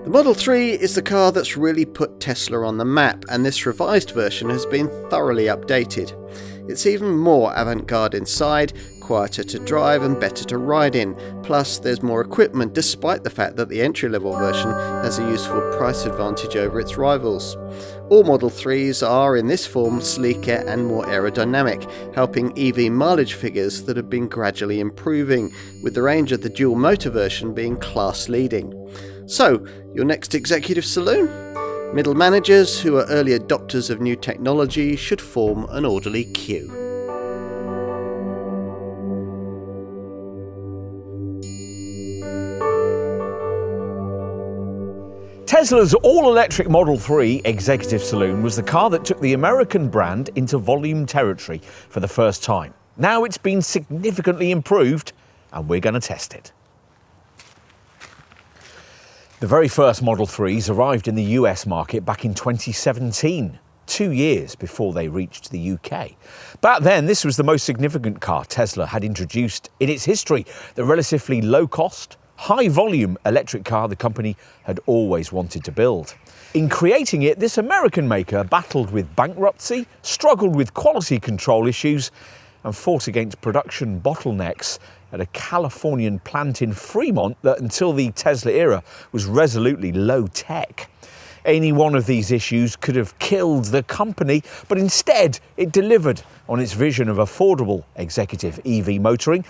The Model 3 is the car that's really put Tesla on the map, and this revised version has been thoroughly updated. It's even more avant-garde inside, quieter to drive and better to ride in, plus there's more equipment despite the fact that the entry-level version has a useful price advantage over its rivals. All Model 3s are in this form sleeker and more aerodynamic, helping EV mileage figures that have been gradually improving, with the range of the dual motor version being class leading. So, your next executive saloon? Middle managers who are early adopters of new technology should form an orderly queue. Tesla's all-electric Model 3 Executive Saloon was the car that took the American brand into volume territory for the first time. Now it's been significantly improved, and we're going to test it. The very first Model 3s arrived in the US market back in 2017, 2 years before they reached the UK. Back then, this was the most significant car Tesla had introduced in its history, the relatively low-cost, high-volume electric car the company had always wanted to build. In creating it, this American maker battled with bankruptcy, struggled with quality control issues, and fought against production bottlenecks at a Californian plant in Fremont that, until the Tesla era, was resolutely low-tech. Any one of these issues could have killed the company, but instead it delivered on its vision of affordable executive EV motoring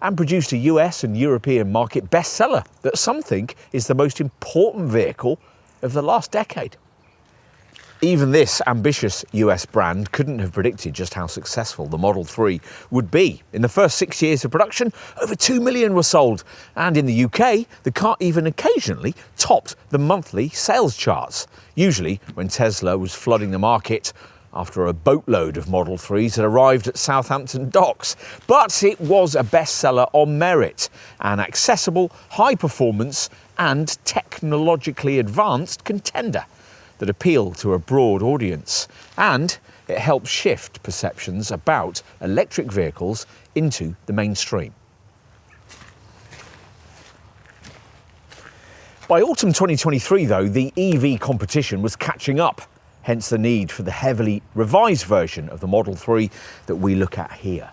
and produced a US and European market bestseller that some think is the most important vehicle of the last decade. Even this ambitious US brand couldn't have predicted just how successful the Model 3 would be. In the first 6 years of production, over 2 million were sold. And in the UK, the car even occasionally topped the monthly sales charts. Usually when Tesla was flooding the market after a boatload of Model 3s had arrived at Southampton docks. But it was a bestseller on merit, an accessible, high performance and technologically advanced contender that appeal to a broad audience, and it helps shift perceptions about electric vehicles into the mainstream. By autumn 2023, though, the EV competition was catching up, hence the need for the heavily revised version of the Model 3 that we look at here.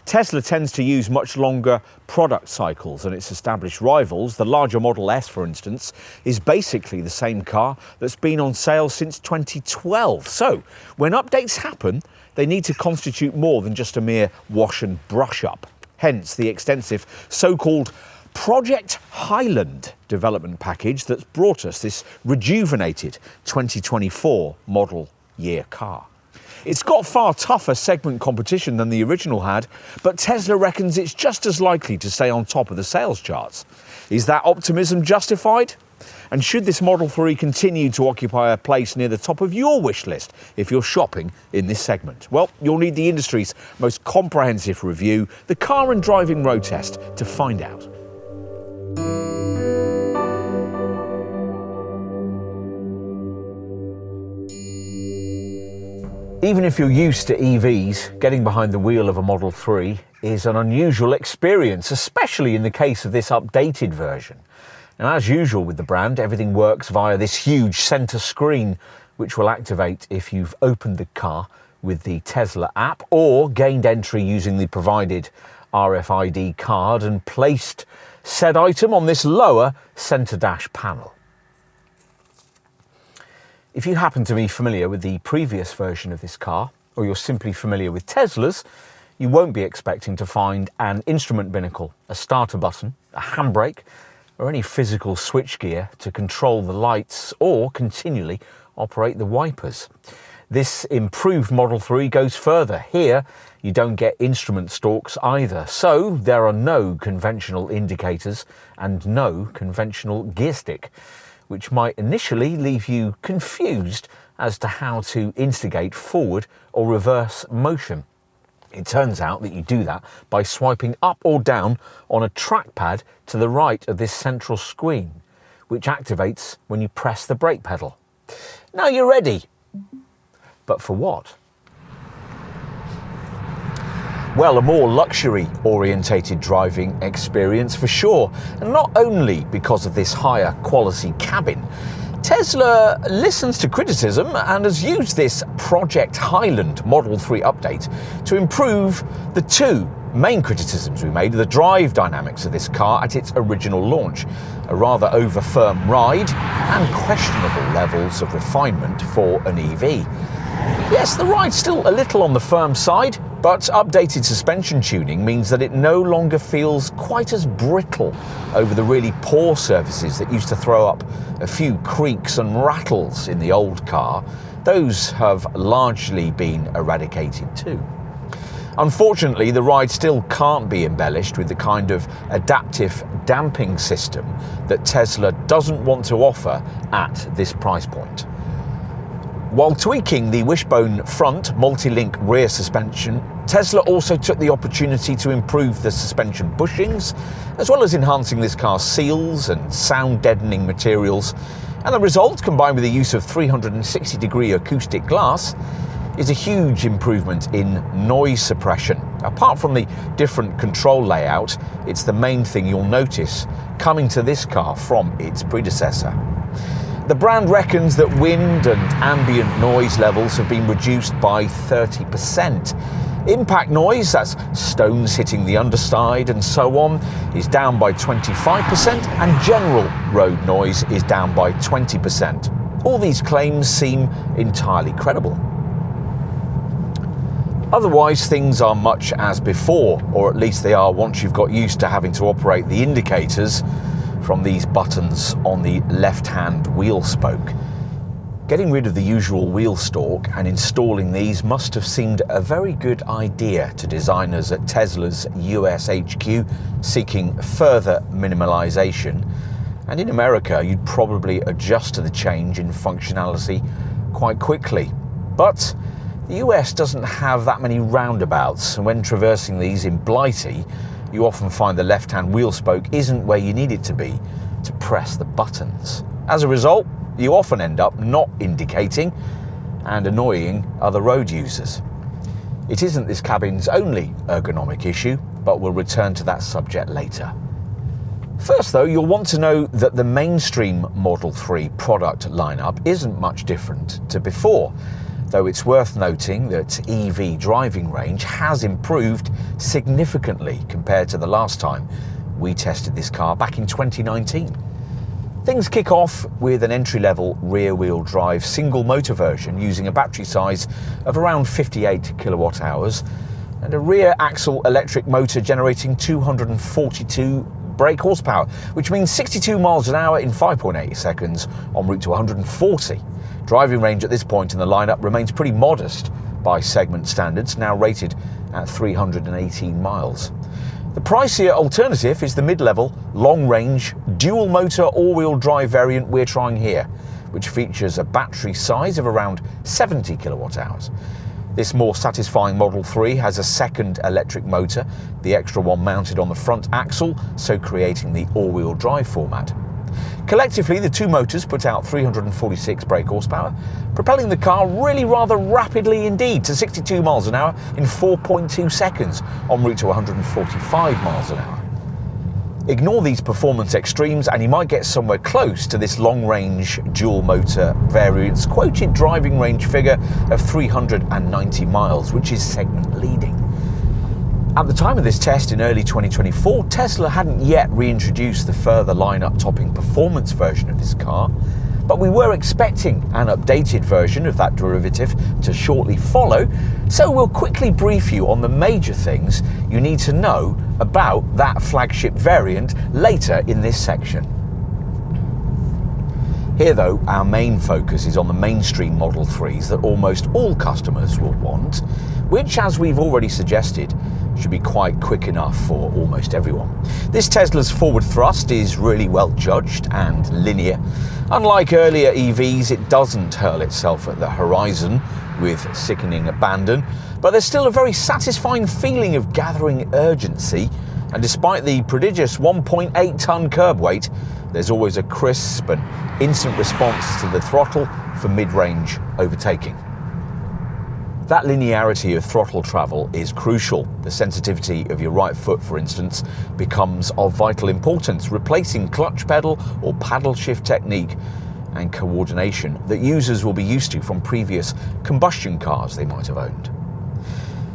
Tesla tends to use much longer product cycles than its established rivals. The larger Model S, for instance, is basically the same car that's been on sale since 2012. So, when updates happen, they need to constitute more than just a mere wash and brush up. Hence the extensive so-called Project Highland development package that's brought us this rejuvenated 2024 model year car. It's got far tougher segment competition than the original had, but Tesla reckons it's just as likely to stay on top of the sales charts. Is that optimism justified? And should this Model 3 continue to occupy a place near the top of your wish list if you're shopping in this segment? Well, you'll need the industry's most comprehensive review, the Car and Driving Road Test, to find out. Even if you're used to EVs, getting behind the wheel of a Model 3 is an unusual experience, especially in the case of this updated version. Now, as usual with the brand, everything works via this huge centre screen, which will activate if you've opened the car with the Tesla app or gained entry using the provided RFID card and placed said item on this lower centre dash panel. If you happen to be familiar with the previous version of this car, or you're simply familiar with Teslas, you won't be expecting to find an instrument binnacle, a starter button, a handbrake, or any physical switchgear to control the lights or continually operate the wipers. This improved Model 3 goes further. Here, you don't get instrument stalks either, so there are no conventional indicators and no conventional gear stick, which might initially leave you confused as to how to instigate forward or reverse motion. It turns out that you do that by swiping up or down on a trackpad to the right of this central screen, which activates when you press the brake pedal. Now you're ready. But for what? Well, a more luxury-orientated driving experience for sure, and not only because of this higher quality cabin. Tesla listens to criticism and has used this Project Highland Model 3 update to improve the two main criticisms we made of the drive dynamics of this car at its original launch: a rather over-firm ride and questionable levels of refinement for an EV. Yes, the ride's still a little on the firm side, but updated suspension tuning means that it no longer feels quite as brittle over the really poor surfaces that used to throw up a few creaks and rattles in the old car. Those have largely been eradicated too. Unfortunately, the ride still can't be embellished with the kind of adaptive damping system that Tesla doesn't want to offer at this price point. While tweaking the wishbone front multi-link rear suspension, Tesla also took the opportunity to improve the suspension bushings, as well as enhancing this car's seals and sound-deadening materials. And the result, combined with the use of 360-degree acoustic glass, is a huge improvement in noise suppression. Apart from the different control layout, it's the main thing you'll notice coming to this car from its predecessor. The brand reckons that wind and ambient noise levels have been reduced by 30%. Impact noise, that's stones hitting the underside and so on, is down by 25%, and general road noise is down by 20%. All these claims seem entirely credible. Otherwise, things are much as before, or at least they are once you've got used to having to operate the indicators from these buttons on the left-hand wheel spoke. Getting rid of the usual wheel stalk and installing these must have seemed a very good idea to designers at Tesla's US HQ seeking further minimalisation. And in America, you'd probably adjust to the change in functionality quite quickly. But the US doesn't have that many roundabouts, and when traversing these in Blighty, you often find the left-hand wheel spoke isn't where you need it to be to press the buttons. As a result, you often end up not indicating and annoying other road users. It isn't this cabin's only ergonomic issue, but we'll return to that subject later. First though, you'll want to know that the mainstream Model 3 product lineup isn't much different to before, though it's worth noting that EV driving range has improved significantly compared to the last time we tested this car back in 2019. Things kick off with an entry-level rear-wheel drive single-motor version using a battery size of around 58 kilowatt hours and a rear axle electric motor generating 242 brake horsepower, which means 62 miles an hour in 5.8 seconds en route to 140. Driving range at this point in the lineup remains pretty modest by segment standards, now rated at 318 miles. The pricier alternative is the mid-level, long-range, dual-motor all-wheel drive variant we're trying here, which features a battery size of around 70 kilowatt hours. This more satisfying Model 3 has a second electric motor, the extra one mounted on the front axle, so creating the all-wheel drive format. Collectively, the two motors put out 346 brake horsepower, propelling the car really rather rapidly indeed to 62 miles an hour in 4.2 seconds en route to 145 miles an hour. Ignore these performance extremes and you might get somewhere close to this long-range dual-motor variant's quoted driving range figure of 390 miles, which is segment-leading. At the time of this test in early 2024, Tesla hadn't yet reintroduced the further lineup-topping performance version of this car, but we were expecting an updated version of that derivative to shortly follow, so we'll quickly brief you on the major things you need to know about that flagship variant later in this section. Here though, our main focus is on the mainstream Model 3s that almost all customers will want, which, as we've already suggested, should be quite quick enough for almost everyone. This Tesla's forward thrust is really well judged and linear. Unlike earlier EVs, it doesn't hurl itself at the horizon with sickening abandon, but there's still a very satisfying feeling of gathering urgency, and despite the prodigious 1.8-ton curb weight, there's always a crisp and instant response to the throttle for mid-range overtaking. That linearity of throttle travel is crucial. The sensitivity of your right foot, for instance, becomes of vital importance, replacing clutch pedal or paddle shift technique and coordination that users will be used to from previous combustion cars they might have owned.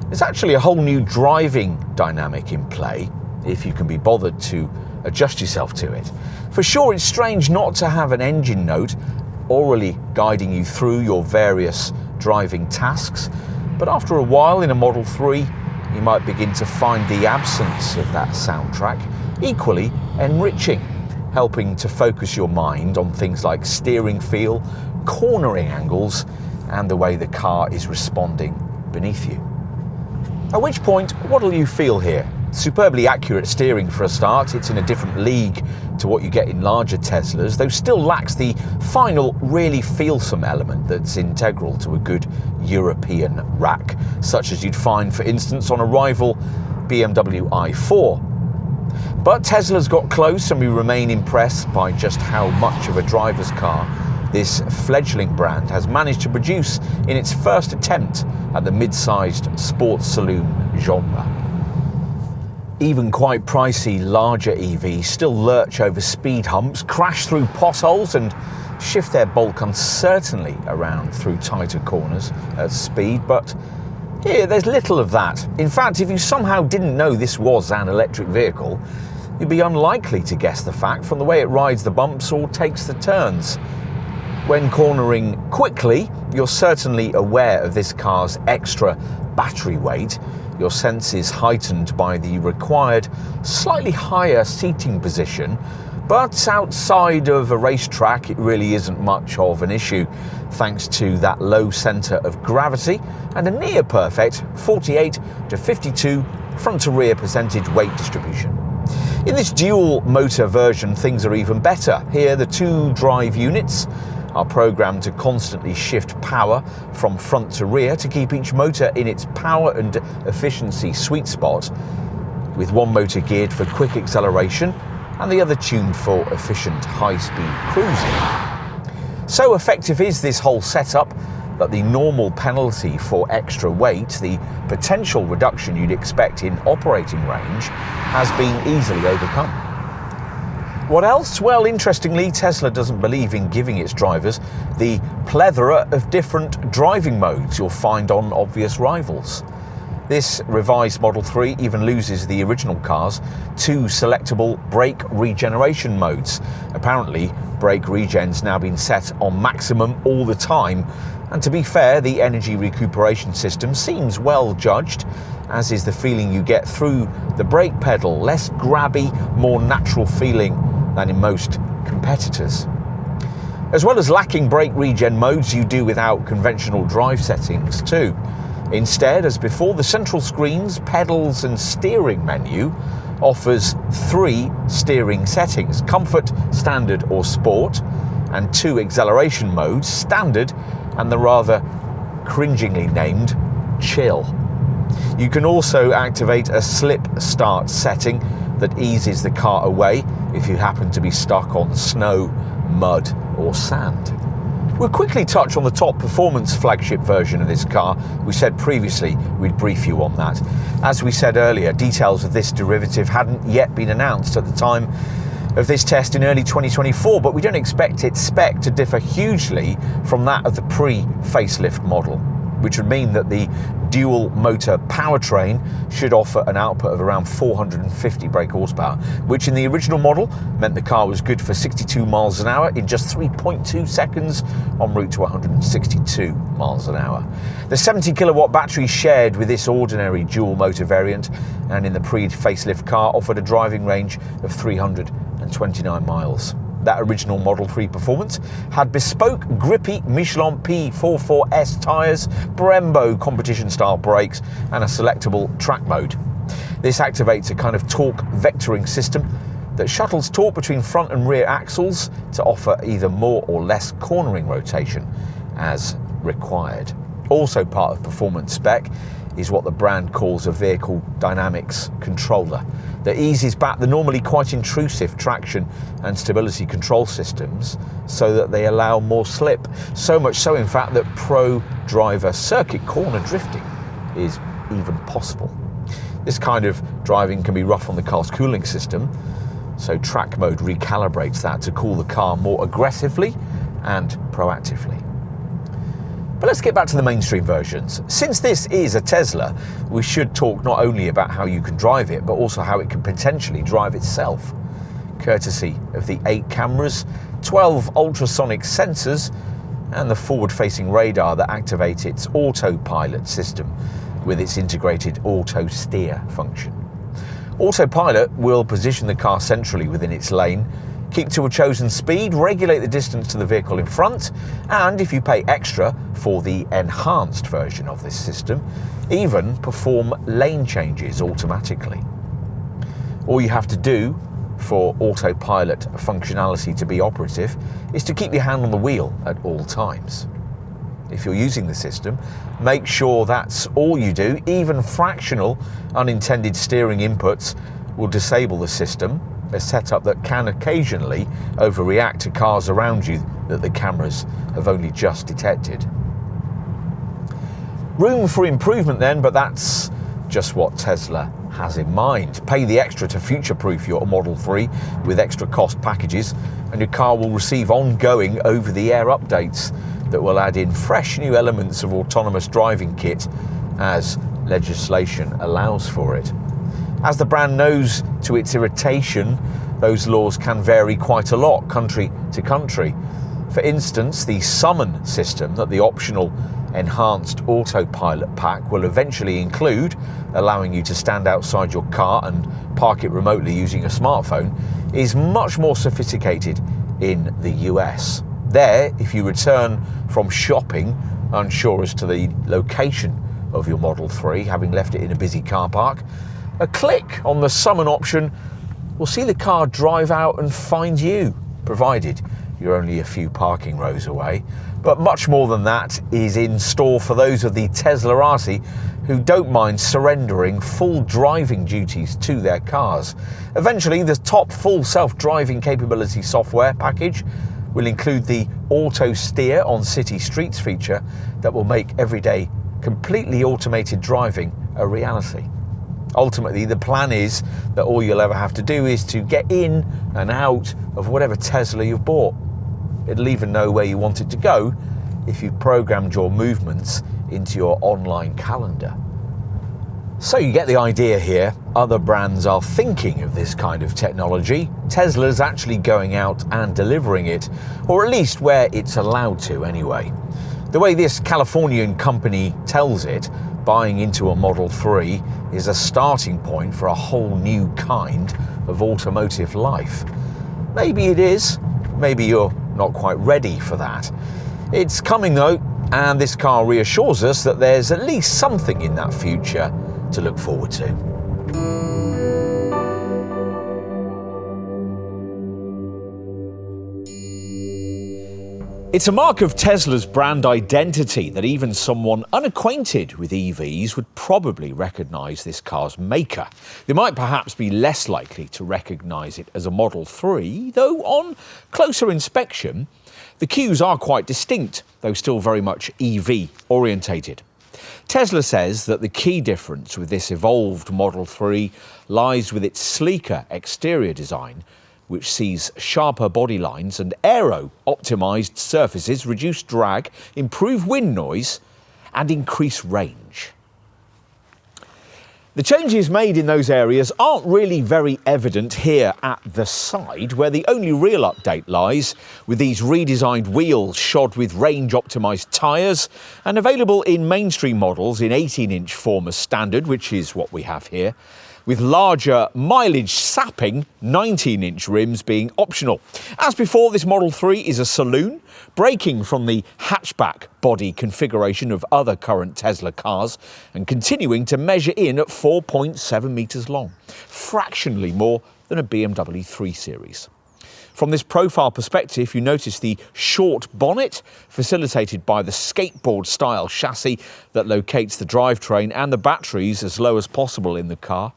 There's actually a whole new driving dynamic in play if you can be bothered to adjust yourself to it. For sure, it's strange not to have an engine note orally guiding you through your various driving tasks, but after a while in a Model 3, you might begin to find the absence of that soundtrack equally enriching, helping to focus your mind on things like steering feel, cornering angles, and the way the car is responding beneath you. At which point, what'll you feel here? Superbly accurate steering for a start. It's in a different league to what you get in larger Teslas, though still lacks the final, really feelsome element that's integral to a good European rack, such as you'd find, for instance, on a rival BMW i4. But Tesla's got close, and we remain impressed by just how much of a driver's car this fledgling brand has managed to produce in its first attempt at the mid-sized sports saloon genre. Even quite pricey larger EVs still lurch over speed humps, crash through potholes and shift their bulk uncertainly around through tighter corners at speed, but here there's little of that. In fact, if you somehow didn't know this was an electric vehicle, you'd be unlikely to guess the fact from the way it rides the bumps or takes the turns. When cornering quickly, you're certainly aware of this car's extra battery weight, your senses heightened by the required slightly higher seating position, but outside of a racetrack it really isn't much of an issue, thanks to that low centre of gravity and a near perfect 48 to 52 front to rear percentage weight distribution. In this dual motor version, things are even better. Here the two drive units are programmed to constantly shift power from front to rear to keep each motor in its power and efficiency sweet spot, with one motor geared for quick acceleration and the other tuned for efficient high-speed cruising. So effective is this whole setup that the normal penalty for extra weight, the potential reduction you'd expect in operating range, has been easily overcome. What else? Well, interestingly, Tesla doesn't believe in giving its drivers the plethora of different driving modes you'll find on obvious rivals. This revised Model 3 even loses the original car's two selectable brake regeneration modes. Apparently, brake regen's now been set on maximum all the time, and to be fair, the energy recuperation system seems well judged, as is the feeling you get through the brake pedal, less grabby, more natural feeling than in most competitors. As well as lacking brake regen modes, you do without conventional drive settings too. Instead, as before, the central screen's pedals and steering menu offers three steering settings: comfort, standard or sport, and two acceleration modes, standard and the rather cringingly named chill. You can also activate a slip start setting that eases the car away if you happen to be stuck on snow, mud or sand. We'll quickly touch on the top performance flagship version of this car. We said previously we'd brief you on that. As we said earlier, details of this derivative hadn't yet been announced at the time of this test in early 2024, but we don't expect its spec to differ hugely from that of the pre-facelift model, which would mean that the dual motor powertrain should offer an output of around 450 brake horsepower, which in the original model meant the car was good for 62 miles an hour in just 3.2 seconds en route to 162 miles an hour. The 70 kilowatt battery shared with this ordinary dual motor variant and in the pre-facelift car offered a driving range of 329 miles. That original Model 3 performance had bespoke grippy Michelin P44S tyres, Brembo competition-style brakes and a selectable track mode. This activates a kind of torque vectoring system that shuttles torque between front and rear axles to offer either more or less cornering rotation as required. Also part of performance spec is what the brand calls a vehicle dynamics controller that eases back the normally quite intrusive traction and stability control systems so that they allow more slip. So much so, in fact, that pro driver circuit corner drifting is even possible. This kind of driving can be rough on the car's cooling system, so track mode recalibrates that to cool the car more aggressively and proactively. But let's get back to the mainstream versions. Since this is a Tesla, we should talk not only about how you can drive it, but also how it can potentially drive itself, courtesy of the 8 cameras, 12 ultrasonic sensors, and the forward-facing radar that activate its autopilot system with its integrated auto steer function. Autopilot will position the car centrally within its lane, keep to a chosen speed, regulate the distance to the vehicle in front, and if you pay extra for the enhanced version of this system, even perform lane changes automatically. All you have to do for autopilot functionality to be operative is to keep your hand on the wheel at all times. If you're using the system, make sure that's all you do. Even fractional unintended steering inputs will disable the system, a setup that can occasionally overreact to cars around you that the cameras have only just detected. Room for improvement then, but that's just what Tesla has in mind. Pay the extra to future-proof your Model 3 with extra cost packages, and your car will receive ongoing over-the-air updates that will add in fresh new elements of autonomous driving kit as legislation allows for it. As the brand knows to its irritation, those laws can vary quite a lot country to country. For instance, the summon system that the optional enhanced autopilot pack will eventually include, allowing you to stand outside your car and park it remotely using a smartphone, is much more sophisticated in the US. There, if you return from shopping unsure as to the location of your Model 3, having left it in a busy car park, a click on the summon option will see the car drive out and find you, provided you're only a few parking rows away. But much more than that is in store for those of the Tesla 𝗙cie who don't mind surrendering full driving duties to their cars. Eventually, the top full self-driving capability software package will include the auto steer on city streets feature that will make everyday completely automated driving a reality. Ultimately, the plan is that all you'll ever have to do is to get in and out of whatever Tesla you've bought. It'll even know where you want it to go if you've programmed your movements into your online calendar. So you get the idea here. Other brands are thinking of this kind of technology. Tesla's actually going out and delivering it, or at least where it's allowed to anyway. The way this Californian company tells it, buying into a Model 3 is a starting point for a whole new kind of automotive life. Maybe it is, maybe you're not quite ready for that. It's coming though, and this car reassures us that there's at least something in that future to look forward to. It's a mark of Tesla's brand identity that even someone unacquainted with EVs would probably recognise this car's maker. They might perhaps be less likely to recognise it as a Model 3, though on closer inspection, the cues are quite distinct, though still very much EV orientated. Tesla says that the key difference with this evolved Model 3 lies with its sleeker exterior design, which sees sharper body lines and aero-optimised surfaces, reduce drag, improve wind noise and increase range. The changes made in those areas aren't really very evident here at the side, where the only real update lies with these redesigned wheels shod with range-optimised tyres and available in mainstream models in 18-inch form as standard, which is what we have here, with larger mileage-sapping 19-inch rims being optional. As before, this Model 3 is a saloon, breaking from the hatchback body configuration of other current Tesla cars and continuing to measure in at 4.7 metres long, fractionally more than a BMW 3 Series. From this profile perspective, you notice the short bonnet, facilitated by the skateboard-style chassis that locates the drivetrain and the batteries as low as possible in the car,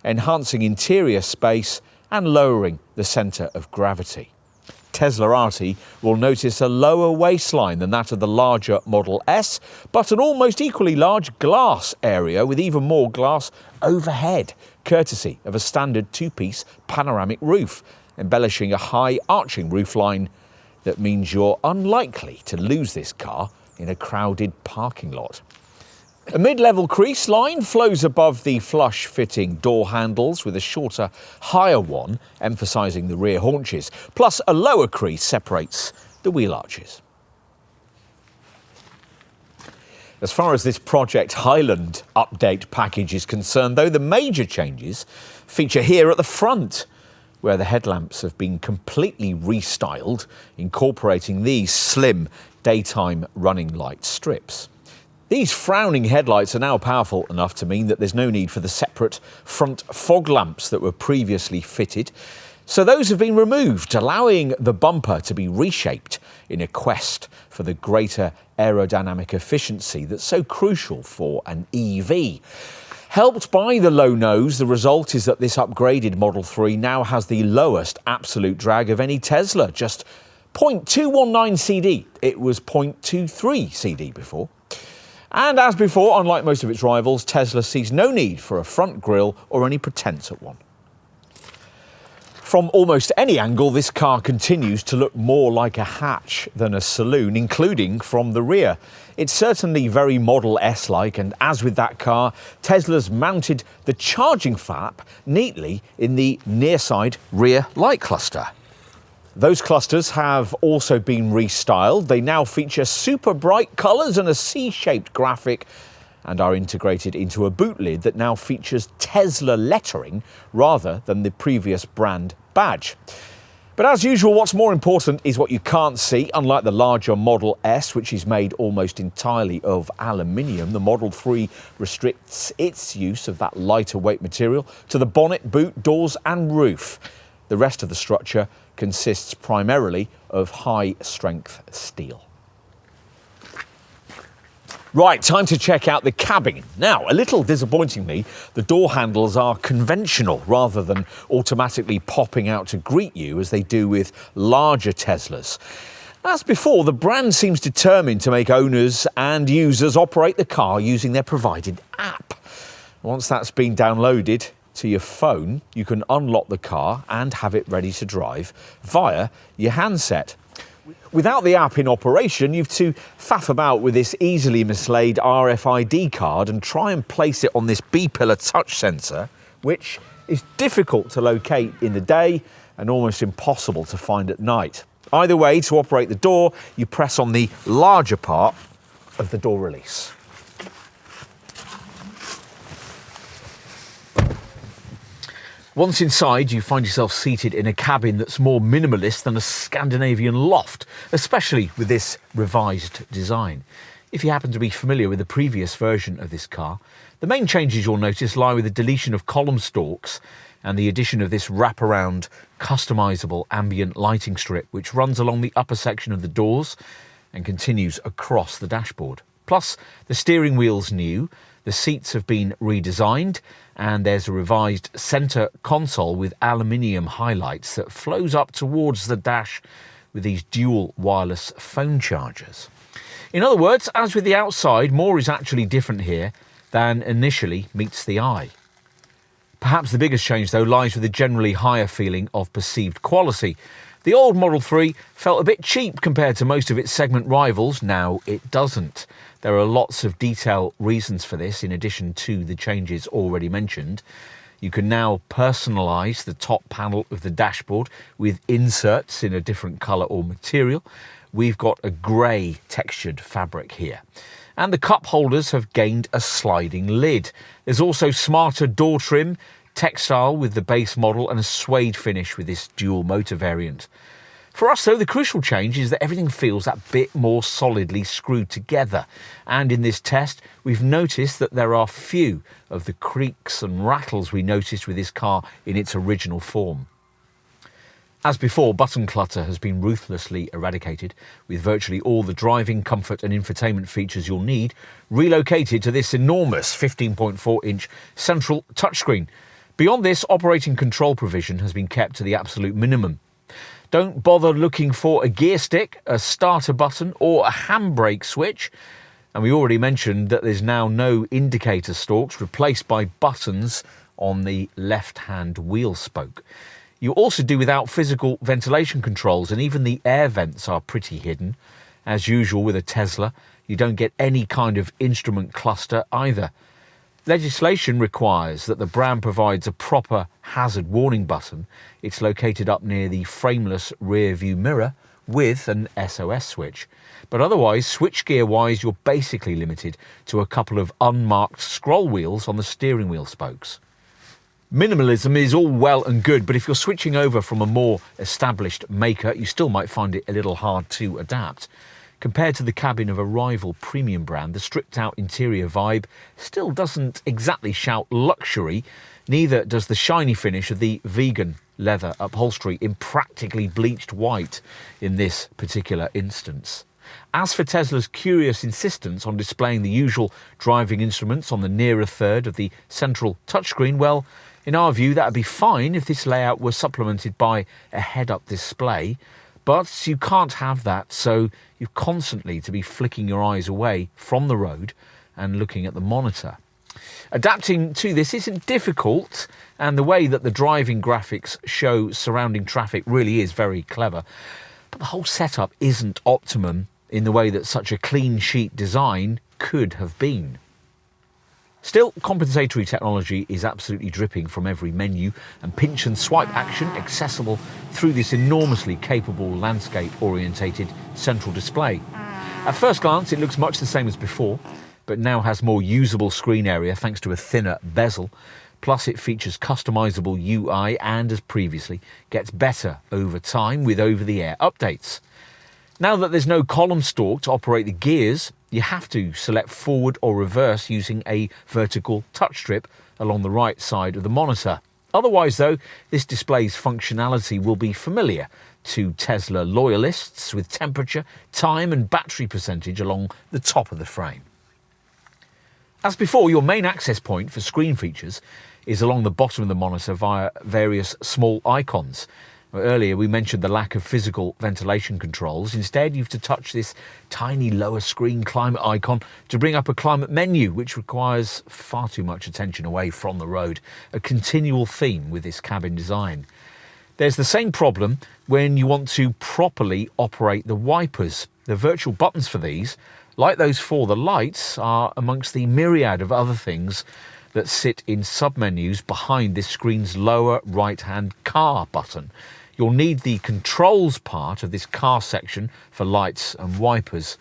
enhancing interior space and lowering the centre of gravity. 𝗙cie will notice a lower waistline than that of the larger Model S, but an almost equally large glass area with even more glass overhead, courtesy of a standard two-piece panoramic roof, embellishing a high arching roofline that means you're unlikely to lose this car in a crowded parking lot. A mid-level crease line flows above the flush-fitting door handles with a shorter, higher one emphasising the rear haunches, plus a lower crease separates the wheel arches. As far as this Project Highland update package is concerned, though, the major changes feature here at the front, where the headlamps have been completely restyled, incorporating these slim daytime running light strips. These frowning headlights are now powerful enough to mean that there's no need for the separate front fog lamps that were previously fitted. So those have been removed, allowing the bumper to be reshaped in a quest for the greater aerodynamic efficiency that's so crucial for an EV. Helped by the low nose, the result is that this upgraded Model 3 now has the lowest absolute drag of any Tesla, just 0.219 CD. It was 0.23 CD before. And as before, unlike most of its rivals, Tesla sees no need for a front grille or any pretense at one. From almost any angle, this car continues to look more like a hatch than a saloon, including from the rear. It's certainly very Model S-like, and as with that car, Tesla's mounted the charging flap neatly in the near-side rear light cluster. Those clusters have also been restyled. They now feature super bright colours and a C-shaped graphic, and are integrated into a boot lid that now features Tesla lettering rather than the previous brand badge. But as usual, what's more important is what you can't see. Unlike the larger Model S, which is made almost entirely of aluminium, the Model 3 restricts its use of that lighter weight material to the bonnet, boot, doors and roof. The rest of the structure consists primarily of high-strength steel. Right, time to check out the cabin. Now, a little disappointingly, the door handles are conventional rather than automatically popping out to greet you as they do with larger Teslas. As before, the brand seems determined to make owners and users operate the car using their provided app. Once that's been downloaded to your phone, you can unlock the car and have it ready to drive via your handset. Without the app in operation, you've to faff about with this easily mislaid RFID card and try and place it on this B-pillar touch sensor, which is difficult to locate in the day and almost impossible to find at night. Either way, to operate the door, you press on the larger part of the door release. Once inside, you find yourself seated in a cabin that's more minimalist than a Scandinavian loft, especially with this revised design. If you happen to be familiar with the previous version of this car, the main changes you'll notice lie with the deletion of column stalks and the addition of this wraparound, customisable ambient lighting strip which runs along the upper section of the doors and continues across the dashboard. Plus, the steering wheel's new, the seats have been redesigned, and there's a revised centre console with aluminium highlights that flows up towards the dash with these dual wireless phone chargers. In other words, as with the outside, more is actually different here than initially meets the eye. Perhaps the biggest change, though, lies with a generally higher feeling of perceived quality. The old Model 3 felt a bit cheap compared to most of its segment rivals. Now it doesn't. There are lots of detail reasons for this, in addition to the changes already mentioned. You can now personalise the top panel of the dashboard with inserts in a different colour or material. We've got a grey textured fabric here. And the cup holders have gained a sliding lid. There's also smarter door trim, textile with the base model and a suede finish with this dual motor variant. For us, though, the crucial change is that everything feels that bit more solidly screwed together. And in this test, we've noticed that there are few of the creaks and rattles we noticed with this car in its original form. As before, button clutter has been ruthlessly eradicated, with virtually all the driving, comfort and infotainment features you'll need relocated to this enormous 15.4-inch central touchscreen. Beyond this, operating control provision has been kept to the absolute minimum. Don't bother looking for a gear stick, a starter button or a handbrake switch. And we already mentioned that there's now no indicator stalks, replaced by buttons on the left-hand wheel spoke. You also do without physical ventilation controls, and even the air vents are pretty hidden. As usual with a Tesla, you don't get any kind of instrument cluster either. Legislation requires that the brand provides a proper hazard warning button. It's located up near the frameless rear view mirror with an SOS switch. But otherwise, switchgear-wise, you're basically limited to a couple of unmarked scroll wheels on the steering wheel spokes. Minimalism is all well and good, but if you're switching over from a more established maker, you still might find it a little hard to adapt. Compared to the cabin of a rival premium brand, the stripped-out interior vibe still doesn't exactly shout luxury. Neither does the shiny finish of the vegan leather upholstery in practically bleached white in this particular instance. As for Tesla's curious insistence on displaying the usual driving instruments on the nearer third of the central touchscreen, well, in our view, that would be fine if this layout were supplemented by a head-up display. But you can't have that, so you've constantly to be flicking your eyes away from the road and looking at the monitor. Adapting to this isn't difficult, and the way that the driving graphics show surrounding traffic really is very clever. But the whole setup isn't optimum in the way that such a clean sheet design could have been. Still, compensatory technology is absolutely dripping from every menu, and pinch and swipe action accessible through this enormously capable landscape-orientated central display. At first glance, it looks much the same as before, but now has more usable screen area thanks to a thinner bezel. Plus, it features customizable UI and, as previously, gets better over time with over-the-air updates. Now that there's no column stalk to operate the gears, you have to select forward or reverse using a vertical touch strip along the right side of the monitor. Otherwise, though, this display's functionality will be familiar to Tesla loyalists, with temperature, time and battery percentage along the top of the frame. As before, your main access point for screen features is along the bottom of the monitor via various small icons. Earlier we mentioned the lack of physical ventilation controls. Instead, you have to touch this tiny lower screen climate icon to bring up a climate menu, which requires far too much attention away from the road, a continual theme with this cabin design. There's the same problem when you want to properly operate the wipers. The virtual buttons for these, like those for the lights, are amongst the myriad of other things that sit in submenus behind this screen's lower right-hand car button. You'll need the controls part of this car section for lights and wipers,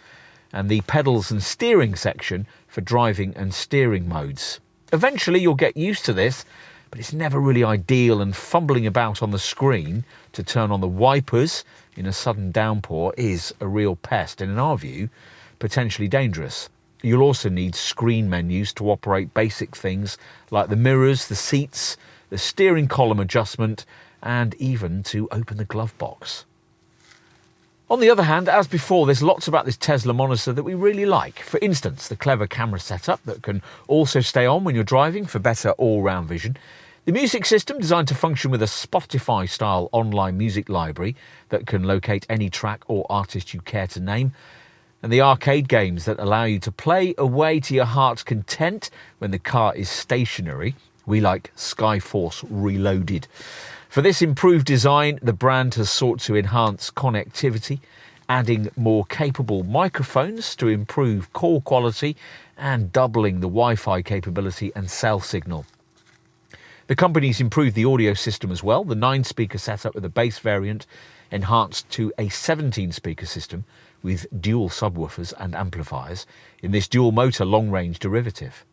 and the pedals and steering section for driving and steering modes. Eventually you'll get used to this, but it's never really ideal, and fumbling about on the screen to turn on the wipers in a sudden downpour is a real pest, and in our view, potentially dangerous. You'll also need screen menus to operate basic things like the mirrors, the seats, the steering column adjustment, and even to open the glove box. On the other hand, as before, there's lots about this Tesla monitor that we really like. For instance, the clever camera setup that can also stay on when you're driving for better all-round vision. The music system, designed to function with a Spotify-style online music library that can locate any track or artist you care to name. And the arcade games that allow you to play away to your heart's content when the car is stationary. We like Skyforce Reloaded. For this improved design, the brand has sought to enhance connectivity, adding more capable microphones to improve call quality and doubling the Wi-Fi capability and cell signal. The company's improved the audio system as well, the 9-speaker setup with a bass variant enhanced to a 17-speaker system with dual subwoofers and amplifiers in this dual-motor long-range derivative.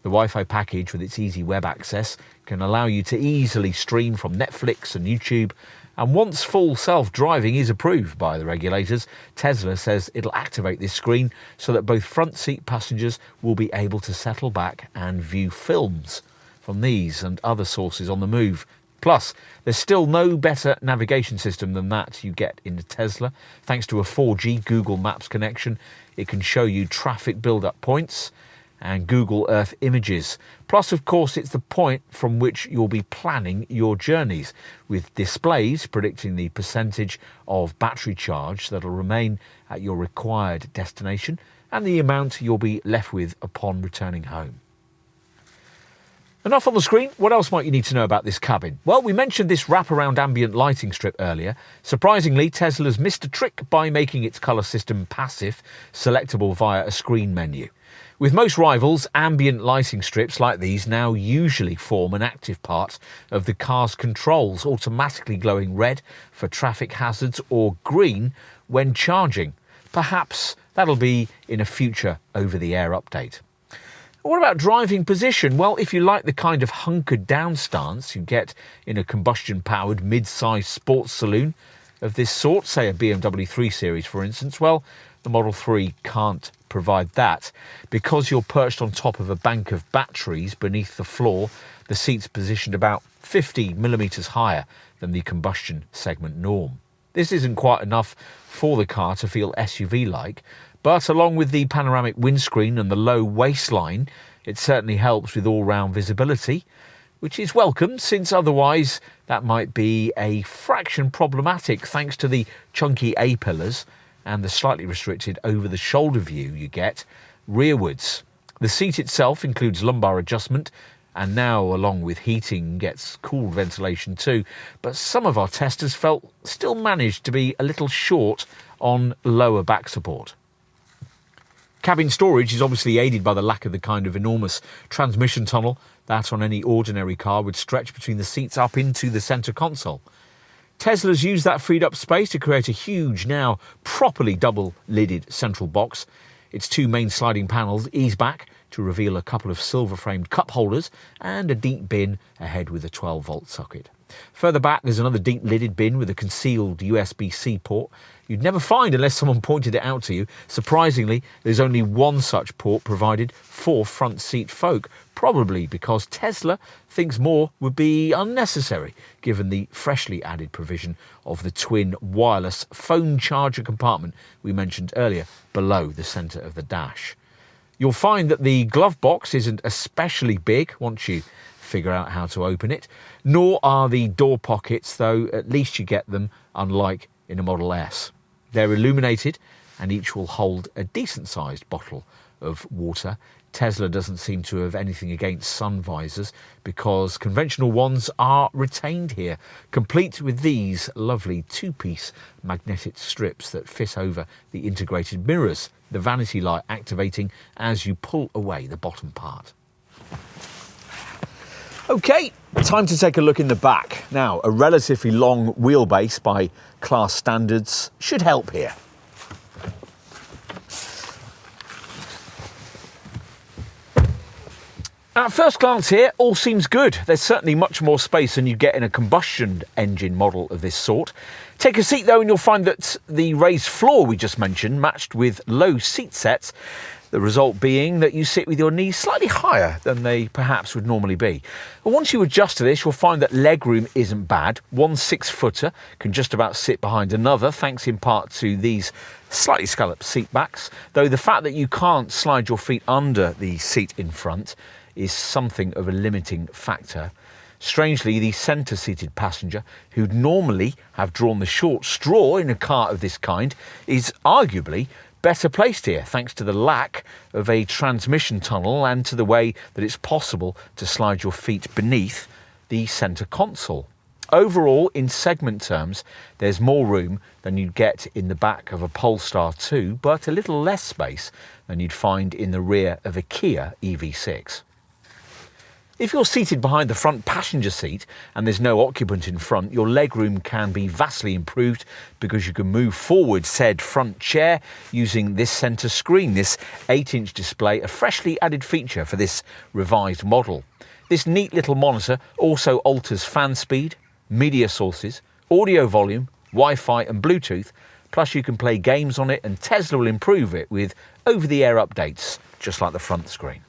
The Wi-Fi package, with its easy web access, can allow you to easily stream from Netflix and YouTube, and once full self-driving is approved by the regulators, Tesla says it'll activate this screen so that both front seat passengers will be able to settle back and view films from these and other sources on the move. Plus, there's still no better navigation system than that you get in the Tesla. Thanks to a 4G Google Maps connection, it can show you traffic build-up points and Google Earth images. Plus, of course, it's the point from which you'll be planning your journeys, with displays predicting the percentage of battery charge that'll remain at your required destination and the amount you'll be left with upon returning home. Enough on the screen. What else might you need to know about this cabin? Well, we mentioned this wraparound ambient lighting strip earlier. Surprisingly, Tesla's missed a trick by making its colour system passive, selectable via a screen menu. With most rivals, ambient lighting strips like these now usually form an active part of the car's controls, automatically glowing red for traffic hazards or green when charging. Perhaps that'll be in a future over-the-air update. What about driving position? Well, if you like the kind of hunkered down stance you get in a combustion-powered mid-sized sports saloon of this sort, say a BMW 3 Series for instance, well, the Model 3 can't provide that. Because you're perched on top of a bank of batteries beneath the floor, the seat's positioned about 50 millimetres higher than the combustion segment norm. This isn't quite enough for the car to feel SUV-like, but along with the panoramic windscreen and the low waistline, it certainly helps with all-round visibility, which is welcome since otherwise that might be a fraction problematic thanks to the chunky A-pillars and the slightly restricted over-the-shoulder view you get rearwards. The seat itself includes lumbar adjustment and now, along with heating, gets cool ventilation too, but some of our testers felt still managed to be a little short on lower back support. Cabin storage is obviously aided by the lack of the kind of enormous transmission tunnel that on any ordinary car would stretch between the seats up into the centre console. Tesla's used that freed up space to create a huge, now properly double-lidded central box. Its two main sliding panels ease back to reveal a couple of silver-framed cup holders and a deep bin ahead with a 12-volt socket. Further back, there's another deep-lidded bin with a concealed USB-C port you'd never find unless someone pointed it out to you. Surprisingly, there's only one such port provided for front seat folk, probably because Tesla thinks more would be unnecessary given the freshly added provision of the twin wireless phone charger compartment we mentioned earlier below the centre of the dash. You'll find that the glove box isn't especially big once you figure out how to open it, nor are the door pockets, though at least you get them, unlike in a Model S. They're illuminated and each will hold a decent-sized bottle of water. Tesla doesn't seem to have anything against sun visors because conventional ones are retained here, complete with these lovely two-piece magnetic strips that fit over the integrated mirrors, the vanity light activating as you pull away the bottom part. OK, time to take a look in the back. Now, a relatively long wheelbase by class standards should help here. At first glance here, all seems good. There's certainly much more space than you get in a combustion engine model of this sort. Take a seat though and you'll find that the raised floor we just mentioned matched with low seat sets, the result being that you sit with your knees slightly higher than they perhaps would normally be. But once you adjust to this, you'll find that legroom isn't bad. One 6-footer can just about sit behind another, thanks in part to these slightly scalloped seat backs, though the fact that you can't slide your feet under the seat in front is something of a limiting factor. Strangely, the centre-seated passenger, who'd normally have drawn the short straw in a car of this kind, is arguably better placed here, thanks to the lack of a transmission tunnel and to the way that it's possible to slide your feet beneath the centre console. Overall, in segment terms, there's more room than you'd get in the back of a Polestar 2, but a little less space than you'd find in the rear of a Kia EV6. If you're seated behind the front passenger seat and there's no occupant in front, your legroom can be vastly improved because you can move forward said front chair using this centre screen, this 8-inch display, a freshly added feature for this revised model. This neat little monitor also alters fan speed, media sources, audio volume, Wi-Fi and Bluetooth, plus you can play games on it and Tesla will improve it with over-the-air updates, just like the front screen.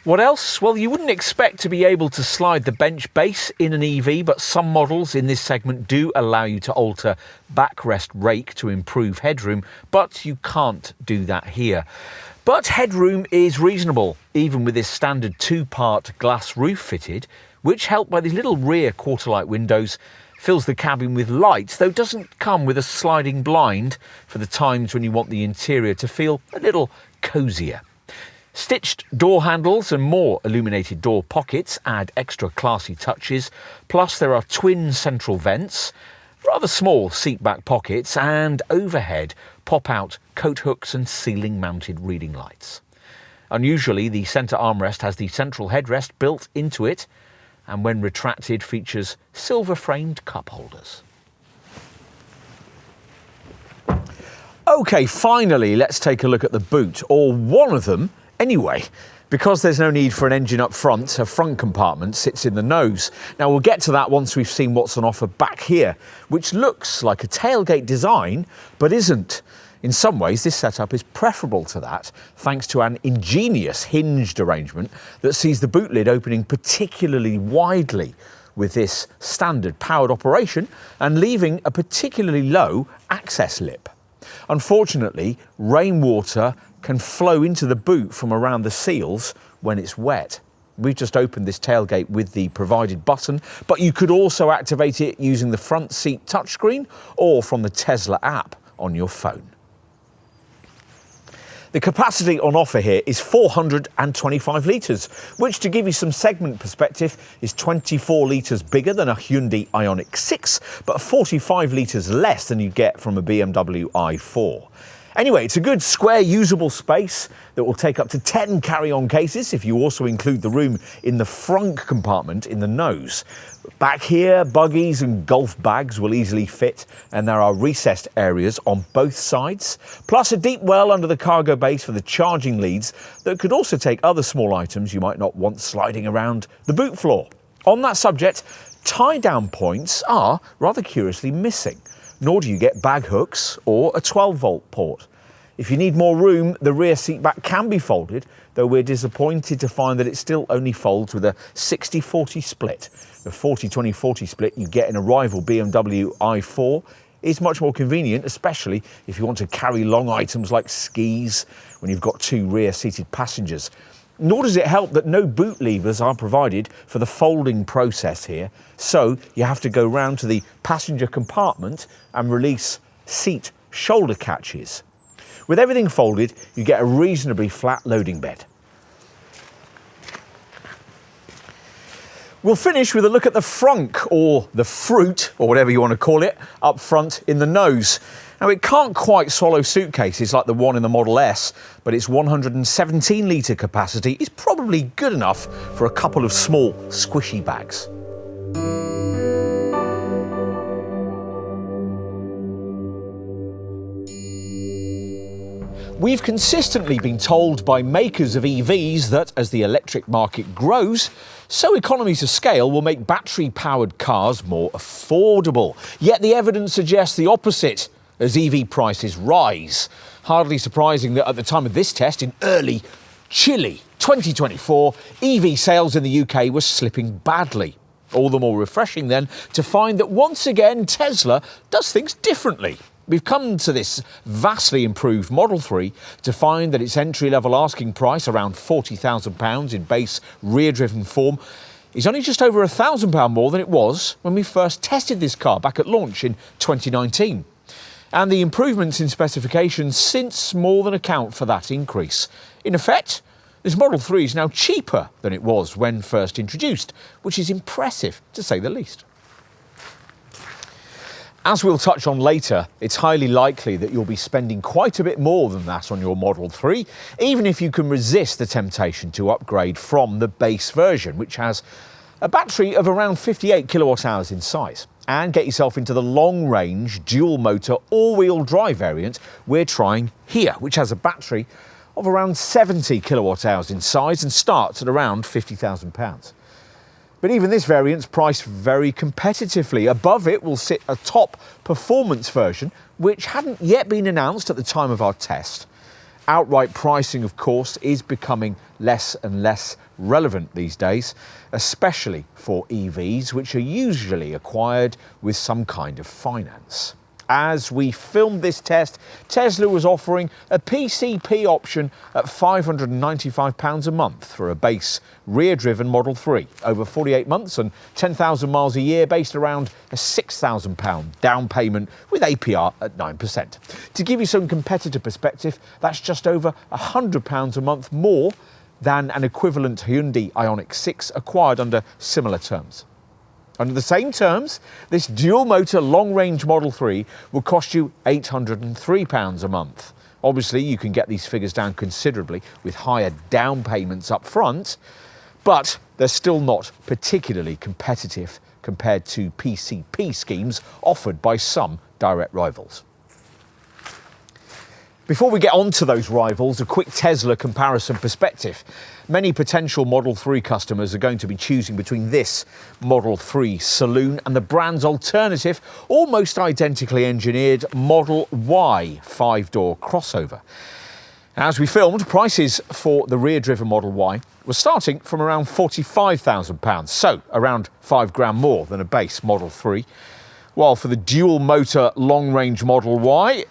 What else? Well, you wouldn't expect to be able to slide the bench base in an EV, but some models in this segment do allow you to alter backrest rake to improve headroom, but you can't do that here. But headroom is reasonable, even with this standard 2-part glass roof fitted, which, helped by these little rear quarter-light windows, fills the cabin with light, though doesn't come with a sliding blind for the times when you want the interior to feel a little cosier. Stitched door handles and more illuminated door pockets add extra classy touches, plus there are twin central vents, rather small seat back pockets, and overhead pop-out coat hooks and ceiling-mounted reading lights. Unusually, the centre armrest has the central headrest built into it, and when retracted features silver-framed cup holders. OK, finally, let's take a look at the boot, or one of them anyway. Because there's no need for an engine up front, a front compartment sits in the nose. Now, we'll get to that once we've seen what's on offer back here, which looks like a tailgate design, but isn't. In some ways, this setup is preferable to that, thanks to an ingenious hinged arrangement that sees the boot lid opening particularly widely with this standard powered operation and leaving a particularly low access lip. Unfortunately, rainwater can flow into the boot from around the seals when it's wet. We've just opened this tailgate with the provided button, but you could also activate it using the front seat touchscreen or from the Tesla app on your phone. The capacity on offer here is 425 litres, which, to give you some segment perspective, is 24 litres bigger than a Hyundai Ioniq 6, but 45 litres less than you get from a BMW i4. Anyway, it's a good square usable space that will take up to 10 carry-on cases if you also include the room in the front compartment in the nose. Back here, buggies and golf bags will easily fit, and there are recessed areas on both sides, plus a deep well under the cargo base for the charging leads that could also take other small items you might not want sliding around the boot floor. On that subject, tie-down points are rather curiously missing, nor do you get bag hooks or a 12-volt port. If you need more room, the rear seat back can be folded, though we're disappointed to find that it still only folds with a 60-40 split. The 40-20-40 split you get in a rival BMW i4 is much more convenient, especially if you want to carry long items like skis when you've got two rear-seated passengers. Nor does it help that no boot levers are provided for the folding process here, so you have to go round to the passenger compartment and release seat shoulder catches. With everything folded, you get a reasonably flat loading bed. We'll finish with a look at the frunk, or the fruit, or whatever you want to call it, up front in the nose. Now, it can't quite swallow suitcases like the one in the Model S, but its 117-litre capacity is probably good enough for a couple of small, squishy bags. We've consistently been told by makers of EVs that as the electric market grows, so economies of scale will make battery-powered cars more affordable. Yet the evidence suggests the opposite as EV prices rise. Hardly surprising that at the time of this test, in early, chilly 2024, EV sales in the UK were slipping badly. All the more refreshing then to find that once again Tesla does things differently. We've come to this vastly improved Model 3 to find that its entry-level asking price, around £40,000 in base rear-driven form, is only just over £1,000 more than it was when we first tested this car back at launch in 2019. And the improvements in specifications since more than account for that increase. In effect, this Model 3 is now cheaper than it was when first introduced, which is impressive to say the least. As we'll touch on later, it's highly likely that you'll be spending quite a bit more than that on your Model 3, even if you can resist the temptation to upgrade from the base version, which has a battery of around 58 kilowatt hours in size, and get yourself into the long-range dual-motor all-wheel drive variant we're trying here, which has a battery of around 70 kilowatt hours in size and starts at around £50,000. But even this variant's priced very competitively. Above it will sit a top performance version, which hadn't yet been announced at the time of our test. outright pricing, of course, is becoming less and less relevant these days, especially for EVs, which are usually acquired with some kind of finance. As we filmed this test, Tesla was offering a PCP option at £595 a month for a base rear-driven Model 3 over 48 months and 10,000 miles a year, based around a £6,000 down payment with APR at 9%. To give you some competitor perspective, that's just over £100 a month more than an equivalent Hyundai Ioniq 6 acquired under similar terms. Under the same terms, this dual-motor long-range Model 3 will cost you £803 a month. Obviously, you can get these figures down considerably with higher down payments up front, but they're still not particularly competitive compared to PCP schemes offered by some direct rivals. Before we get on to those rivals, a quick Tesla comparison perspective. Many potential Model 3 customers are going to be choosing between this Model 3 Saloon and the brand's alternative, almost identically engineered Model Y 5-door crossover. As we filmed, prices for the rear-driven Model Y were starting from around £45,000, so around £5,000 more than a base Model 3, while for the dual-motor long-range Model Y,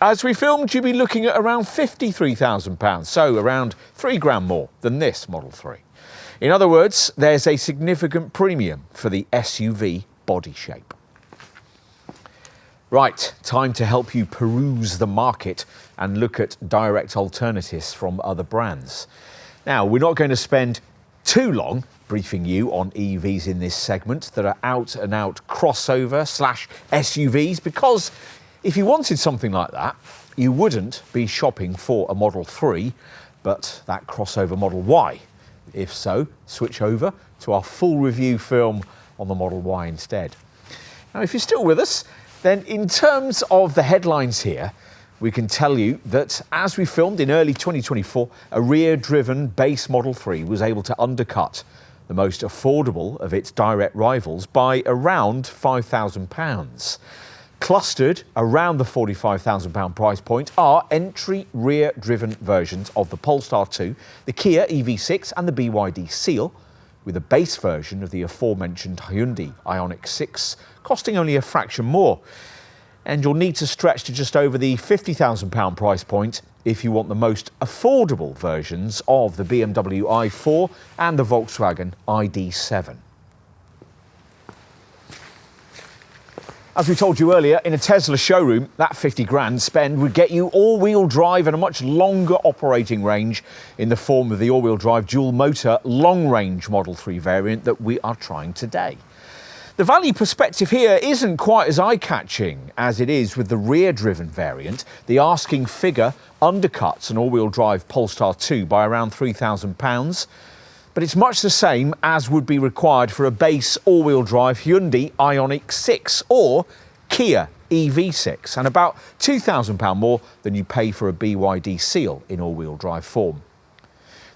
as we filmed, you'd be looking at around £53,000, so around £3,000 more than this Model 3. In other words, there's a significant premium for the SUV body shape. Right, time to help you peruse the market and look at direct alternatives from other brands. Now, we're not going to spend too long briefing you on EVs in this segment that are out-and-out crossover/SUVs, because if you wanted something like that, you wouldn't be shopping for a Model 3, but that crossover Model Y. If so, switch over to our full review film on the Model Y instead. Now, if you're still with us, then in terms of the headlines here, we can tell you that as we filmed in early 2024, a rear-driven base Model 3 was able to undercut the most affordable of its direct rivals by around £5,000. Clustered around the £45,000 price point are entry rear-driven versions of the Polestar 2, the Kia EV6 and the BYD Seal, with a base version of the aforementioned Hyundai Ioniq 6 costing only a fraction more. And you'll need to stretch to just over the £50,000 price point if you want the most affordable versions of the BMW i4 and the Volkswagen ID.7. As we told you earlier, in a Tesla showroom, that £50,000 spend would get you all-wheel drive and a much longer operating range in the form of the all-wheel drive dual-motor long-range Model 3 variant that we are trying today. The value perspective here isn't quite as eye-catching as it is with the rear-driven variant. The asking figure undercuts an all-wheel drive Polestar 2 by around £3,000, but it's much the same as would be required for a base all-wheel drive Hyundai Ioniq 6 or Kia EV6, and about £2,000 more than you pay for a BYD Seal in all-wheel drive form.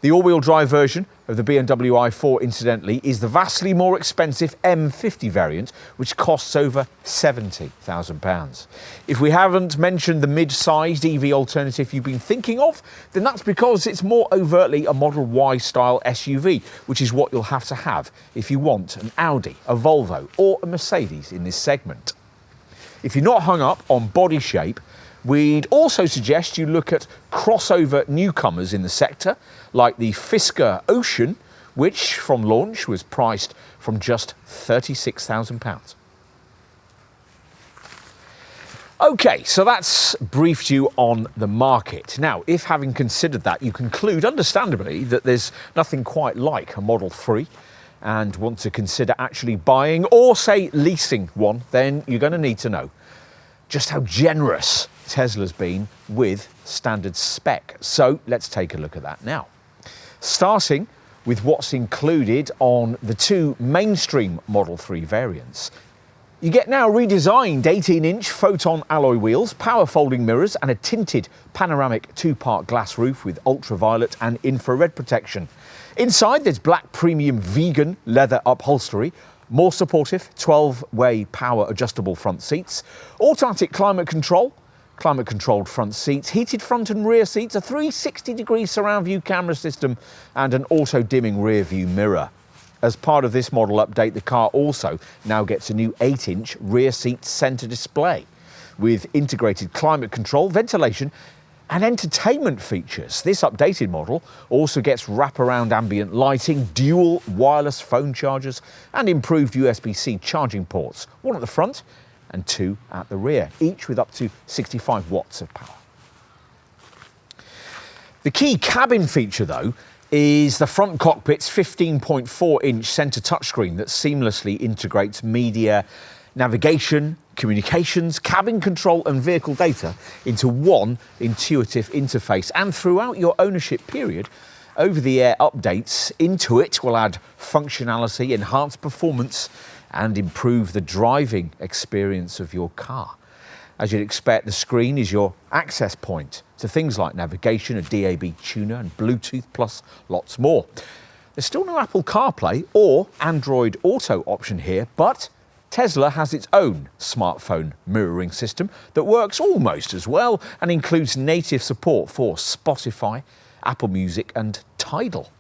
The all-wheel drive version of the BMW i4, incidentally, is the vastly more expensive M50 variant, which costs over £70,000. If we haven't mentioned the mid-sized EV alternative you've been thinking of, then that's because it's more overtly a Model Y-style SUV, which is what you'll have to have if you want an Audi, a Volvo or a Mercedes in this segment. If you're not hung up on body shape, we'd also suggest you look at crossover newcomers in the sector, like the 𝗙cie Ocean, which from launch was priced from just £36,000. OK, so that's briefed you on the market. Now, if having considered that, you conclude, understandably, that there's nothing quite like a Model 3 and want to consider actually buying or, say, leasing one, then you're going to need to know just how generous Tesla's been with standard spec. So let's take a look at that now. Starting with what's included on the two mainstream Model 3 variants. You get now redesigned 18-inch Photon alloy wheels, power folding mirrors and a tinted panoramic two-part glass roof with ultraviolet and infrared protection. Inside there's black premium vegan leather upholstery, more supportive 12-way power adjustable front seats, automatic climate control, climate-controlled front seats, heated front and rear seats, a 360-degree surround view camera system and an auto-dimming rear view mirror. As part of this model update, the car also now gets a new 8-inch rear seat centre display with integrated climate control, ventilation and entertainment features. This updated model also gets wraparound ambient lighting, dual wireless phone chargers and improved USB-C charging ports, one at the front and 2 at the rear, each with up to 65 watts of power. The key cabin feature, though, is the front cockpit's 15.4-inch centre touchscreen that seamlessly integrates media, navigation, communications, cabin control and vehicle data into one intuitive interface. And throughout your ownership period, over-the-air updates into it will add functionality, enhance performance and improve the driving experience of your car. As you'd expect, the screen is your access point to things like navigation, a DAB tuner and Bluetooth, plus lots more. There's still no Apple CarPlay or Android Auto option here, but Tesla has its own smartphone mirroring system that works almost as well and includes native support for Spotify, Apple Music and Tidal.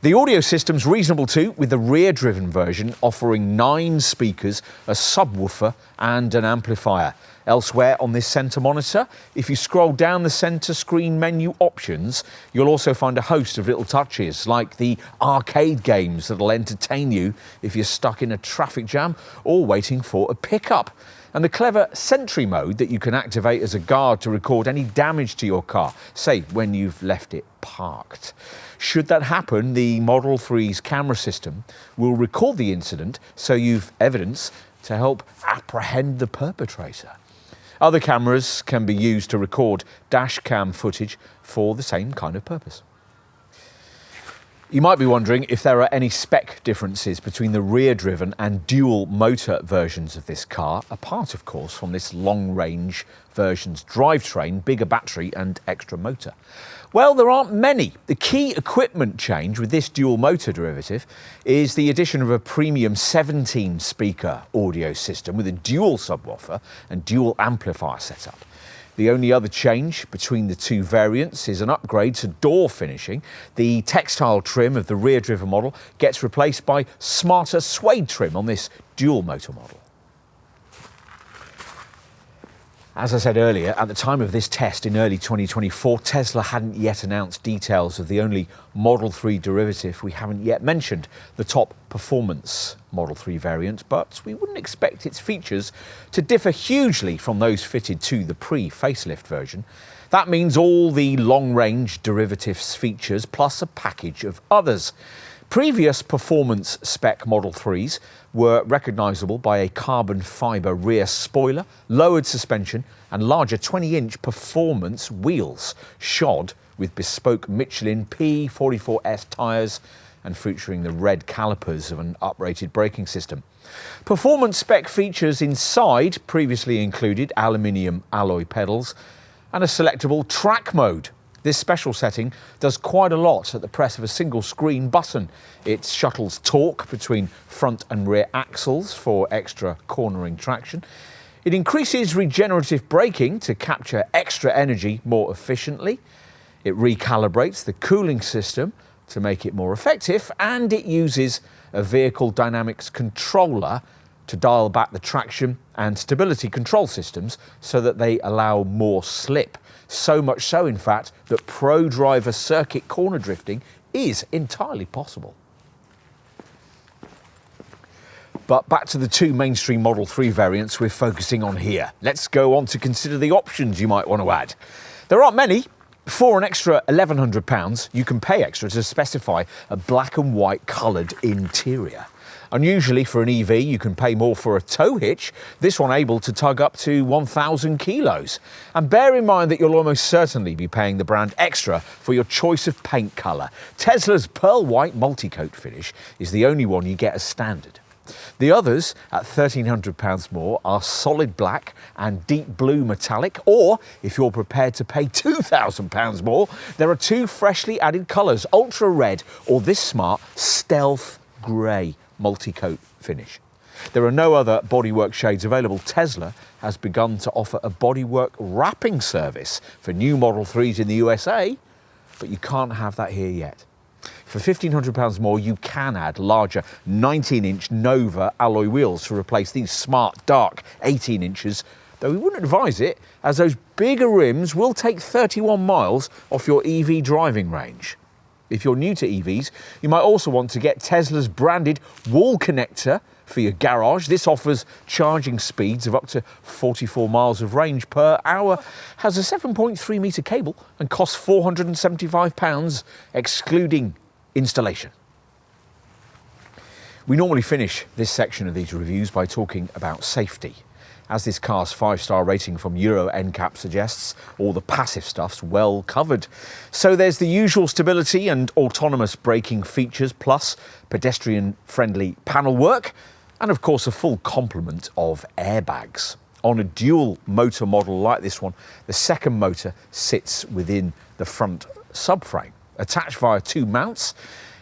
The audio system's reasonable too, with the rear-driven version offering 9 speakers, a subwoofer and an amplifier. Elsewhere on this centre monitor, if you scroll down the centre screen menu options, you'll also find a host of little touches like the arcade games that'll entertain you if you're stuck in a traffic jam or waiting for a pickup. And the clever Sentry mode that you can activate as a guard to record any damage to your car, say when you've left it parked. Should that happen, the Model 3's camera system will record the incident so you've evidence to help apprehend the perpetrator. Other cameras can be used to record dash cam footage for the same kind of purpose. You might be wondering if there are any spec differences between the rear-driven and dual-motor versions of this car, apart, of course, from this long-range version's drivetrain, bigger battery and extra motor. Well, there aren't many. The key equipment change with this dual-motor derivative is the addition of a premium 17-speaker audio system with a dual subwoofer and dual amplifier setup. The only other change between the two variants is an upgrade to door finishing. The textile trim of the rear-driven model gets replaced by smarter suede trim on this dual-motor model. As I said earlier, at the time of this test in early 2024, Tesla hadn't yet announced details of the only Model 3 derivative we haven't yet mentioned, the top performance Model 3 variant, but we wouldn't expect its features to differ hugely from those fitted to the pre-facelift version. That means all the long-range derivatives features plus a package of others. Previous performance spec Model 3s were recognisable by a carbon fibre rear spoiler, lowered suspension and larger 20-inch performance wheels, shod with bespoke Michelin P44S tyres and featuring the red calipers of an uprated braking system. Performance spec features inside previously included aluminium alloy pedals and a selectable track mode. This special setting does quite a lot at the press of a single screen button. It shuttles torque between front and rear axles for extra cornering traction. It increases regenerative braking to capture extra energy more efficiently. It recalibrates the cooling system to make it more effective, and it uses a vehicle dynamics controller to dial back the traction and stability control systems so that they allow more slip. So much so, in fact, that pro driver circuit corner drifting is entirely possible. But back to the two mainstream Model 3 variants we're focusing on here. Let's go on to consider the options you might want to add. There aren't many. For an extra £1,100, you can pay extra to specify a black and white coloured interior. Unusually for an EV, you can pay more for a tow hitch, this one able to tug up to 1,000 kilos. And bear in mind that you'll almost certainly be paying the brand extra for your choice of paint colour. Tesla's pearl white multi-coat finish is the only one you get as standard. The others, at £1,300 more, are solid black and deep blue metallic, or if you're prepared to pay £2,000 more, there are two freshly added colours, ultra red or this smart stealth grey multi-coat finish. There are no other bodywork shades available. Tesla has begun to offer a bodywork wrapping service for new Model 3s in the USA, but you can't have that here yet. For £1,500 more, you can add larger 19-inch Nova alloy wheels to replace these smart, dark 18 inches, though we wouldn't advise it, as those bigger rims will take 31 miles off your EV driving range. If you're new to EVs, you might also want to get Tesla's branded wall connector for your garage. This offers charging speeds of up to 44 miles of range per hour, has a 7.3 metre cable and costs £475, excluding installation. We normally finish this section of these reviews by talking about safety. As this car's 5-star rating from Euro NCAP suggests, all the passive stuff's well covered. So there's the usual stability and autonomous braking features, plus pedestrian-friendly panel work, and of course a full complement of airbags. On a dual motor model like this one, the second motor sits within the front subframe. Attached via 2 mounts,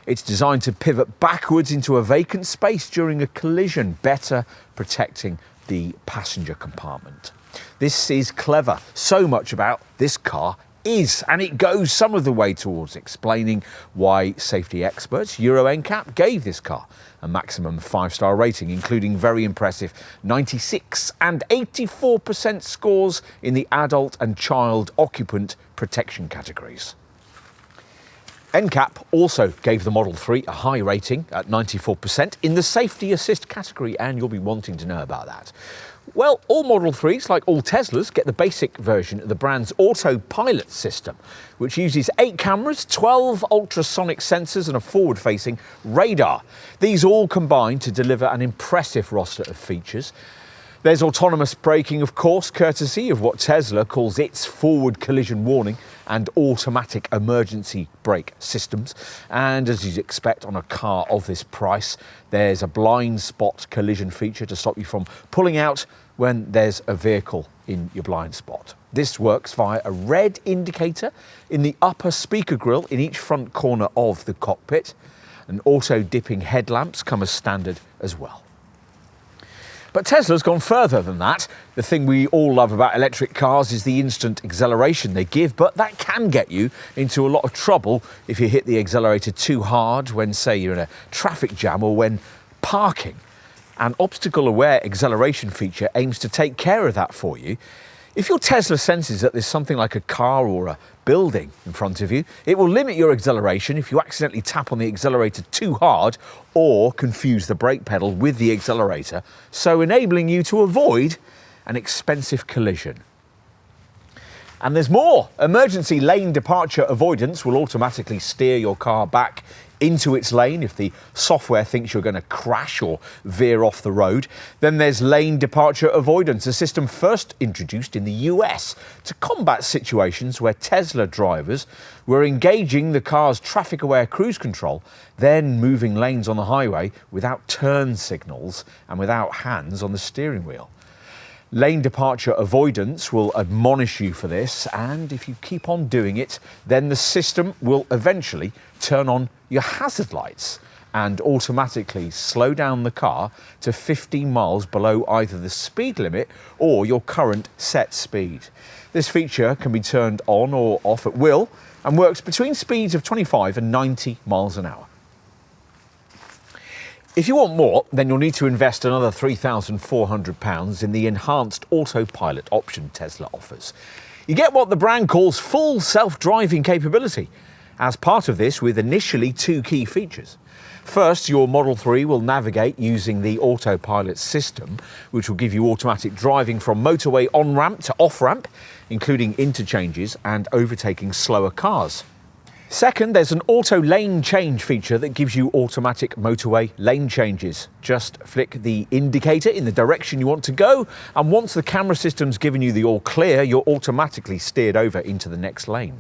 it's designed to pivot backwards into a vacant space during a collision, better protecting the passenger compartment. This is clever. So much about this car is, and it goes some of the way towards explaining why safety experts Euro NCAP gave this car a maximum 5-star rating, including very impressive 96 and 84% scores in the adult and child occupant protection categories. NCAP also gave the Model 3 a high rating at 94% in the Safety Assist category, and you'll be wanting to know about that. Well, all Model 3s, like all Teslas, get the basic version of the brand's autopilot system, which uses 8 cameras, 12 ultrasonic sensors and a forward-facing radar. These all combine to deliver an impressive roster of features. There's autonomous braking, of course, courtesy of what Tesla calls its forward collision warning and automatic emergency brake systems. And as you'd expect on a car of this price, there's a blind spot collision feature to stop you from pulling out when there's a vehicle in your blind spot. This works via a red indicator in the upper speaker grille in each front corner of the cockpit, and auto-dipping headlamps come as standard as well. But Tesla's gone further than that. The thing we all love about electric cars is the instant acceleration they give, but that can get you into a lot of trouble if you hit the accelerator too hard when, say, you're in a traffic jam or when parking. An obstacle-aware acceleration feature aims to take care of that for you. If your Tesla senses that there's something like a car or a building in front of you, it will limit your acceleration if you accidentally tap on the accelerator too hard or confuse the brake pedal with the accelerator, so enabling you to avoid an expensive collision. And there's more. Emergency lane departure avoidance will automatically steer your car back into its lane if the software thinks you're going to crash or veer off the road. Then there's lane departure avoidance, a system first introduced in the US to combat situations where Tesla drivers were engaging the car's traffic-aware cruise control, then moving lanes on the highway without turn signals and without hands on the steering wheel. Lane departure avoidance will admonish you for this, and if you keep on doing it, then the system will eventually turn on your hazard lights and automatically slow down the car to 15 miles below either the speed limit or your current set speed. This feature can be turned on or off at will and works between speeds of 25 and 90 miles an hour. If you want more, then you'll need to invest another £3,400 in the enhanced autopilot option Tesla offers. You get what the brand calls full self-driving capability as part of this, with initially 2 key features. First, your Model 3 will navigate using the autopilot system, which will give you automatic driving from motorway on-ramp to off-ramp, including interchanges and overtaking slower cars. Second, there's an auto lane change feature that gives you automatic motorway lane changes. Just flick the indicator in the direction you want to go, and once the camera system's given you the all clear, you're automatically steered over into the next lane.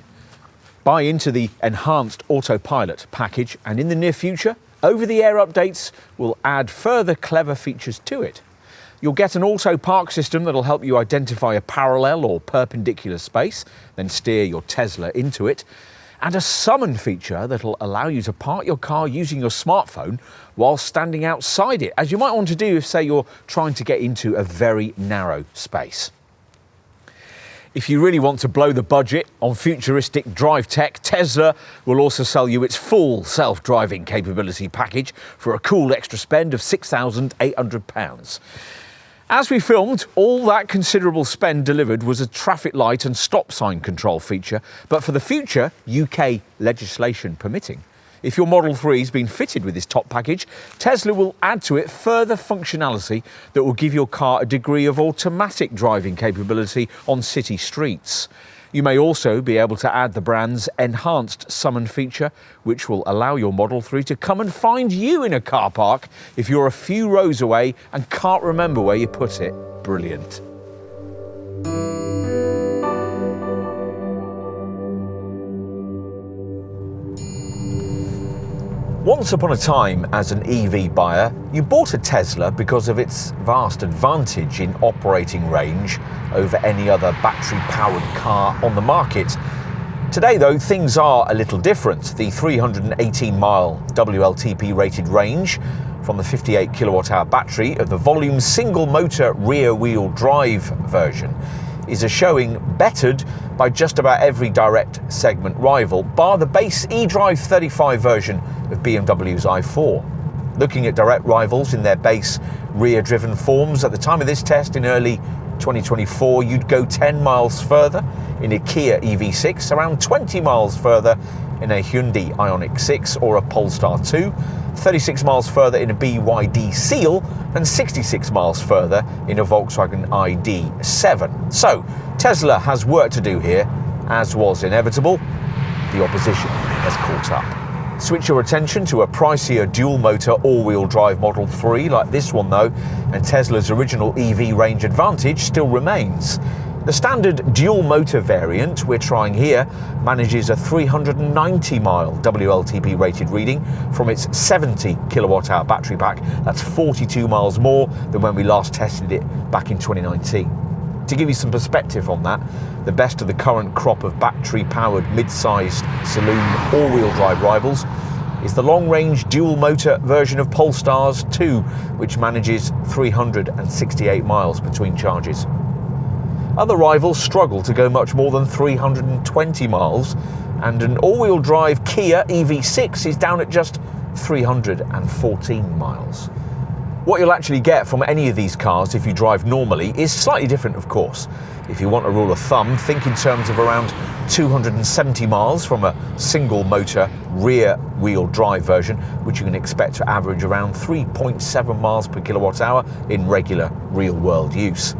Buy into the enhanced autopilot package, and in the near future, over-the-air updates will add further clever features to it. You'll get an auto park system that'll help you identify a parallel or perpendicular space, then steer your Tesla into it. and a summon feature that'll allow you to park your car using your smartphone while standing outside it, as you might want to do if, say, you're trying to get into a very narrow space. If you really want to blow the budget on futuristic drive tech, Tesla will also sell you its full self-driving capability package for a cool extra spend of £6,800. As we filmed, all that considerable spend delivered was a traffic light and stop sign control feature, but for the future, UK legislation permitting. If your Model 3's been fitted with this top package, Tesla will add to it further functionality that will give your car a degree of automatic driving capability on city streets. You may also be able to add the brand's enhanced summon feature, which will allow your Model 3 to come and find you in a car park if you're a few rows away and can't remember where you put it. Brilliant. Once upon a time, as an EV buyer, you bought a Tesla because of its vast advantage in operating range over any other battery-powered car on the market. Today, though, things are a little different. The 318-mile WLTP-rated range from the 58 kilowatt-hour battery of the volume single-motor rear-wheel drive version is a showing bettered by just about every direct segment rival, bar the base eDrive 35 version of BMW's i4. Looking at direct rivals in their base rear-driven forms, at the time of this test in early 2024, you'd go 10 miles further in a Kia EV6, around 20 miles further in a Hyundai Ioniq 6 or a Polestar 2, 36 miles further in a BYD Seal, and 66 miles further in a Volkswagen ID.7. So, Tesla has work to do here, as was inevitable. The opposition has caught up. Switch your attention to a pricier dual-motor all-wheel drive Model 3 like this one though, and Tesla's original EV range advantage still remains. The standard dual-motor variant we're trying here manages a 390-mile WLTP rated reading from its 70 kilowatt-hour battery pack. That's 42 miles more than when we last tested it back in 2019. To give you some perspective on that, the best of the current crop of battery-powered mid-sized saloon all-wheel drive rivals is the long-range dual-motor version of Polestar's 2, which manages 368 miles between charges. Other rivals struggle to go much more than 320 miles, and an all-wheel drive Kia EV6 is down at just 314 miles. What you'll actually get from any of these cars if you drive normally is slightly different, of course. If you want a rule of thumb, think in terms of around 270 miles from a single-motor rear-wheel drive version, which you can expect to average around 3.7 miles per kilowatt-hour in regular real-world use.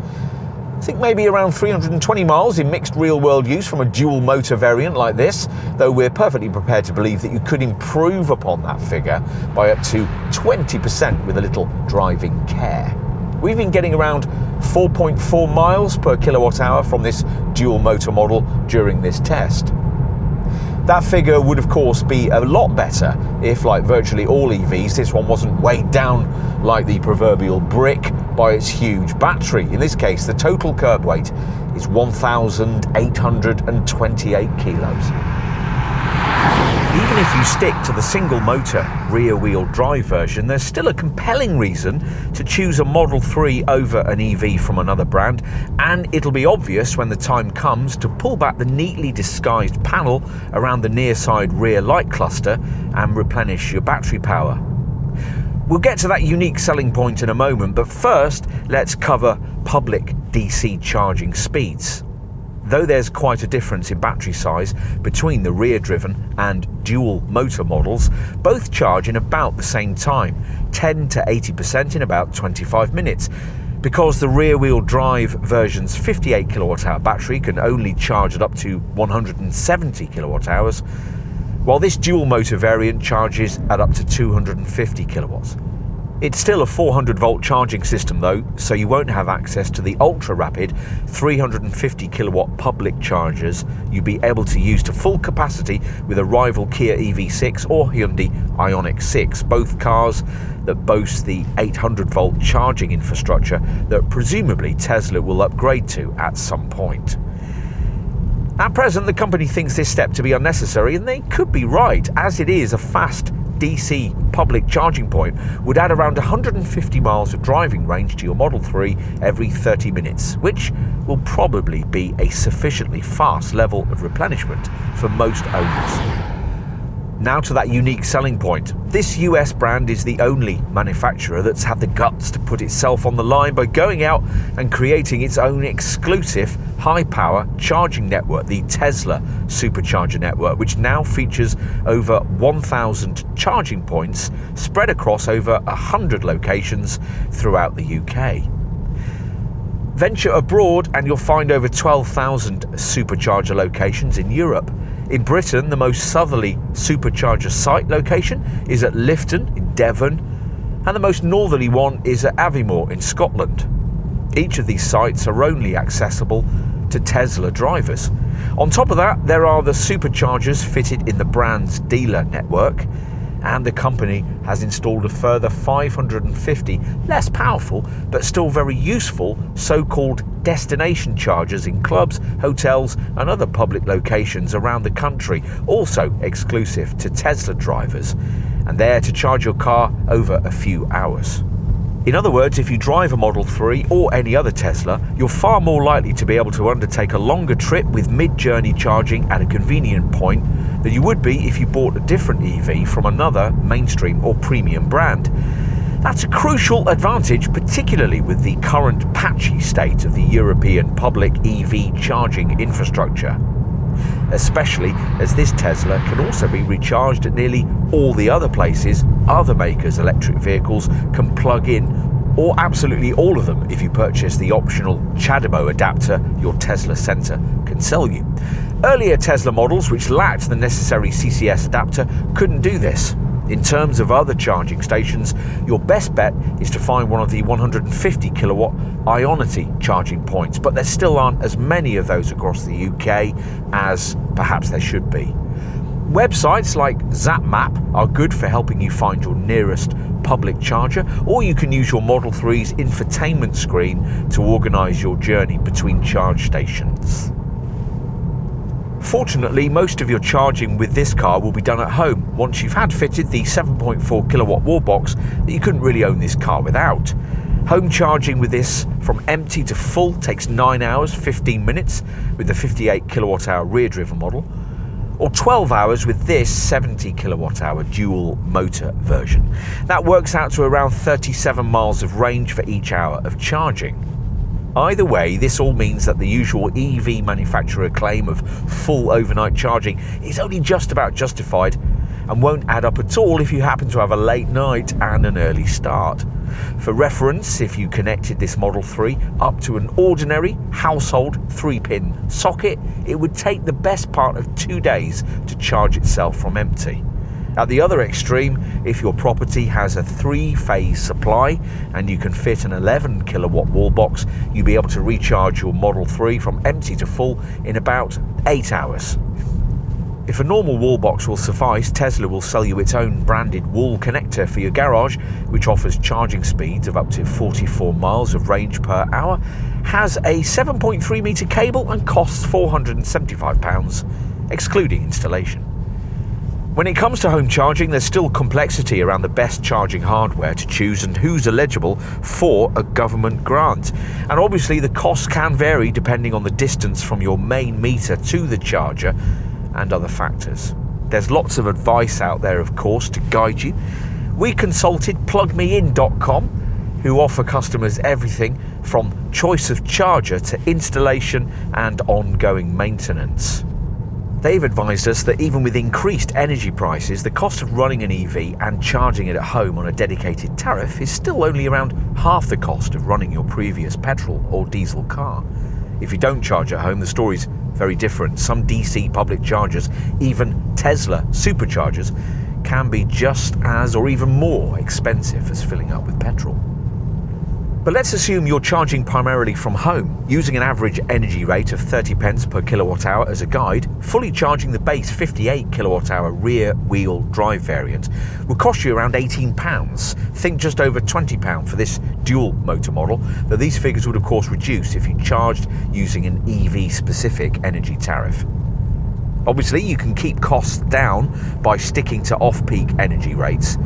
Think maybe around 320 miles in mixed real-world use from a dual-motor variant like this, though we're perfectly prepared to believe that you could improve upon that figure by up to 20% with a little driving care. We've been getting around 4.4 miles per kilowatt-hour from this dual-motor model during this test. That figure would of course be a lot better if, like virtually all EVs, this one wasn't weighed down like the proverbial brick by its huge battery. In this case, the total curb weight is 1,828 kilos. Even if you stick to the single-motor rear-wheel drive version, there's still a compelling reason to choose a Model 3 over an EV from another brand, and it'll be obvious when the time comes to pull back the neatly disguised panel around the near-side rear light cluster and replenish your battery power. We'll get to that unique selling point in a moment, but first let's cover public DC charging speeds. Though there's quite a difference in battery size between the rear-driven and dual-motor models, both charge in about the same time, 10 to 80% in about 25 minutes. Because the rear-wheel drive version's 58 kilowatt-hour battery can only charge at up to 170 kilowatt-hours, while this dual-motor variant charges at up to 250 kilowatts. It's still a 400-volt charging system though, so you won't have access to the ultra-rapid 350 kilowatt public chargers you'd be able to use to full capacity with a rival Kia EV6 or Hyundai Ioniq 6, both cars that boast the 800-volt charging infrastructure that presumably Tesla will upgrade to at some point. At present, the company thinks this step to be unnecessary, and they could be right, as it is a fast DC public charging point would add around 150 miles of driving range to your Model 3 every 30 minutes, which will probably be a sufficiently fast level of replenishment for most owners. Now to that unique selling point. This US brand is the only manufacturer that's had the guts to put itself on the line by going out and creating its own exclusive high-power charging network, the Tesla Supercharger Network, which now features over 1,000 charging points spread across over 100 locations throughout the UK. Venture abroad and you'll find over 12,000 supercharger locations in Europe. In Britain, the most southerly supercharger site location is at Lifton in Devon, and the most northerly one is at Aviemore in Scotland. Each of these sites are only accessible to Tesla drivers. On top of that, there are the superchargers fitted in the brand's dealer network, and the company has installed a further 550 less powerful but still very useful so-called destination chargers in clubs, hotels and other public locations around the country, also exclusive to Tesla drivers, and there to charge your car over a few hours. In other words, if you drive a Model 3 or any other Tesla, you're far more likely to be able to undertake a longer trip with mid-journey charging at a convenient point than you would be if you bought a different EV from another mainstream or premium brand. That's a crucial advantage, particularly with the current patchy state of the European public EV charging infrastructure. Especially as this Tesla can also be recharged at nearly all the other places other makers' electric vehicles can plug in, or absolutely all of them if you purchase the optional 𝗙់𝗹𝗹𝞶 adapter your Tesla Centre can sell you. Earlier Tesla models which lacked the necessary CCS adapter couldn't do this. In terms of other charging stations, your best bet is to find one of the 150 kilowatt Ionity charging points, but there still aren't as many of those across the UK as perhaps there should be. Websites like ZapMap are good for helping you find your nearest public charger, or you can use your Model 3's infotainment screen to organise your journey between charge stations. Fortunately, most of your charging with this car will be done at home once you've had fitted the 7.4 kilowatt wall box that you couldn't really own this car without. Home charging with this from empty to full takes 9 hours 15 minutes with the 58 kilowatt hour rear driven model, or 12 hours with this 70 kilowatt hour dual motor version. That works out to around 37 miles of range for each hour of charging. Either way, this all means that the usual EV manufacturer claim of full overnight charging is only just about justified and won't add up at all if you happen to have a late night and an early start. For reference, if you connected this Model 3 up to an ordinary household 3-pin socket, it would take the best part of 2 days to charge itself from empty. At the other extreme, if your property has a 3-phase supply and you can fit an 11 kilowatt wall box, you'll be able to recharge your Model 3 from empty to full in about 8 hours. If a normal wall box will suffice, Tesla will sell you its own branded wall connector for your garage, which offers charging speeds of up to 44 miles of range per hour, has a 7.3 metre cable and costs £475, excluding installation. When it comes to home charging, there's still complexity around the best charging hardware to choose and who's eligible for a government grant. And obviously the costs can vary depending on the distance from your main meter to the charger and other factors. There's lots of advice out there, of course, to guide you. We consulted plugmein.com, who offer customers everything from choice of charger to installation and ongoing maintenance. They've advised us that even with increased energy prices, the cost of running an EV and charging it at home on a dedicated tariff is still only around half the cost of running your previous petrol or diesel car. If you don't charge at home, the story's very different. Some DC public chargers, even Tesla superchargers, can be just as or even more expensive as filling up with petrol. But let's assume you're charging primarily from home, using an average energy rate of 30 pence per kilowatt hour as a guide. Fully charging the base 58 kilowatt hour rear wheel drive variant will cost you around £18. Think just over £20 for this dual motor model, though these figures would of course reduce if you charged using an EV specific energy tariff. Obviously you can keep costs down by sticking to off-peak energy rates,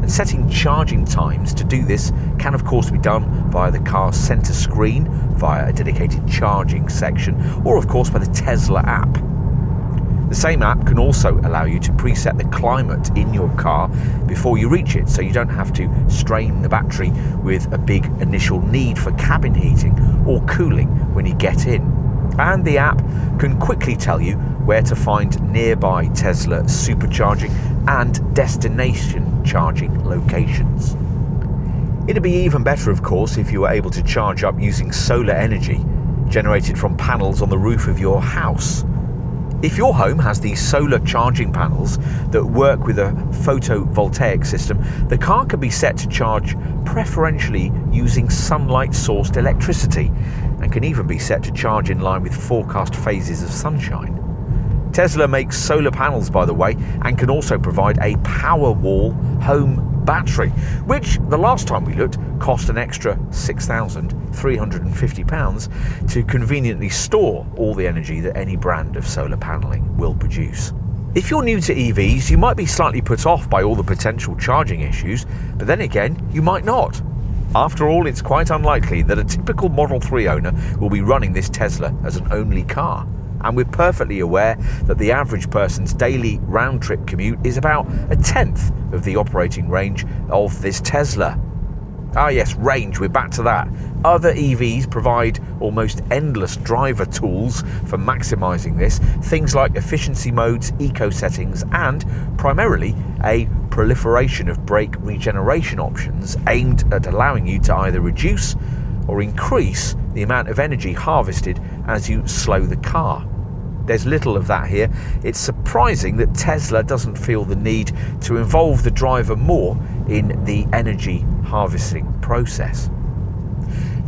and setting charging times to do this can of course be done via the car's centre screen, via a dedicated charging section, or of course by the Tesla app. The same app can also allow you to preset the climate in your car before you reach it, so you don't have to strain the battery with a big initial need for cabin heating or cooling when you get in. And the app can quickly tell you where to find nearby Tesla supercharging and destination charging locations. It'd be even better, of course, if you were able to charge up using solar energy generated from panels on the roof of your house. If your home has these solar charging panels that work with a photovoltaic system, the car can be set to charge preferentially using sunlight-sourced electricity, and can even be set to charge in line with forecast phases of sunshine. Tesla makes solar panels, by the way, and can also provide a Powerwall home battery, which the last time we looked cost an extra £6,350 to conveniently store all the energy that any brand of solar panelling will produce. If you're new to EVs, you might be slightly put off by all the potential charging issues, but then again, you might not. After all, it's quite unlikely that a typical Model 3 owner will be running this Tesla as an only car. And we're perfectly aware that the average person's daily round-trip commute is about a tenth of the operating range of this Tesla. Ah yes, range, we're back to that. Other EVs provide almost endless driver tools for maximising this, things like efficiency modes, eco settings, and primarily a proliferation of brake regeneration options aimed at allowing you to either reduce or increase the amount of energy harvested as you slow the car. There's little of that here. It's surprising that Tesla doesn't feel the need to involve the driver more in the energy harvesting process.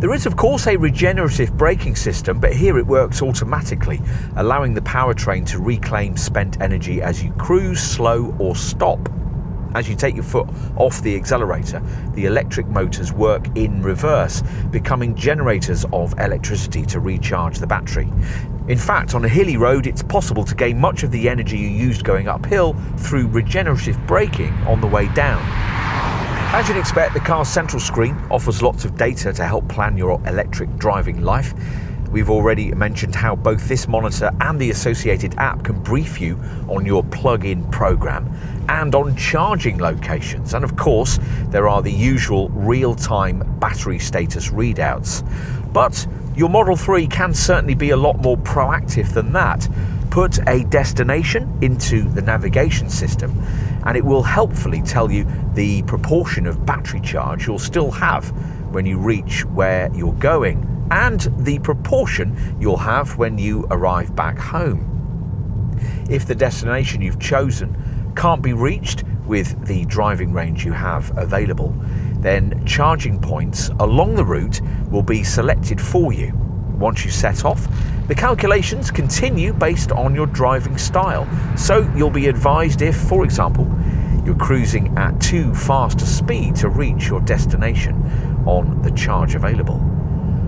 There is of course a regenerative braking system, but here it works automatically, allowing the powertrain to reclaim spent energy as you cruise, slow or stop. As you take your foot off the accelerator, the electric motors work in reverse, becoming generators of electricity to recharge the battery. In fact, on a hilly road, it's possible to gain much of the energy you used going uphill through regenerative braking on the way down. As you'd expect, the car's central screen offers lots of data to help plan your electric driving life. We've already mentioned how both this monitor and the associated app can brief you on your plug-in program and on charging locations. And of course, there are the usual real-time battery status readouts. But your Model 3 can certainly be a lot more proactive than that. Put a destination into the navigation system and it will helpfully tell you the proportion of battery charge you'll still have when you reach where you're going, and the proportion you'll have when you arrive back home. If the destination you've chosen can't be reached with the driving range you have available, then charging points along the route will be selected for you. Once you set off, the calculations continue based on your driving style, so you'll be advised if, for example, you're cruising at too fast a speed to reach your destination on the charge available.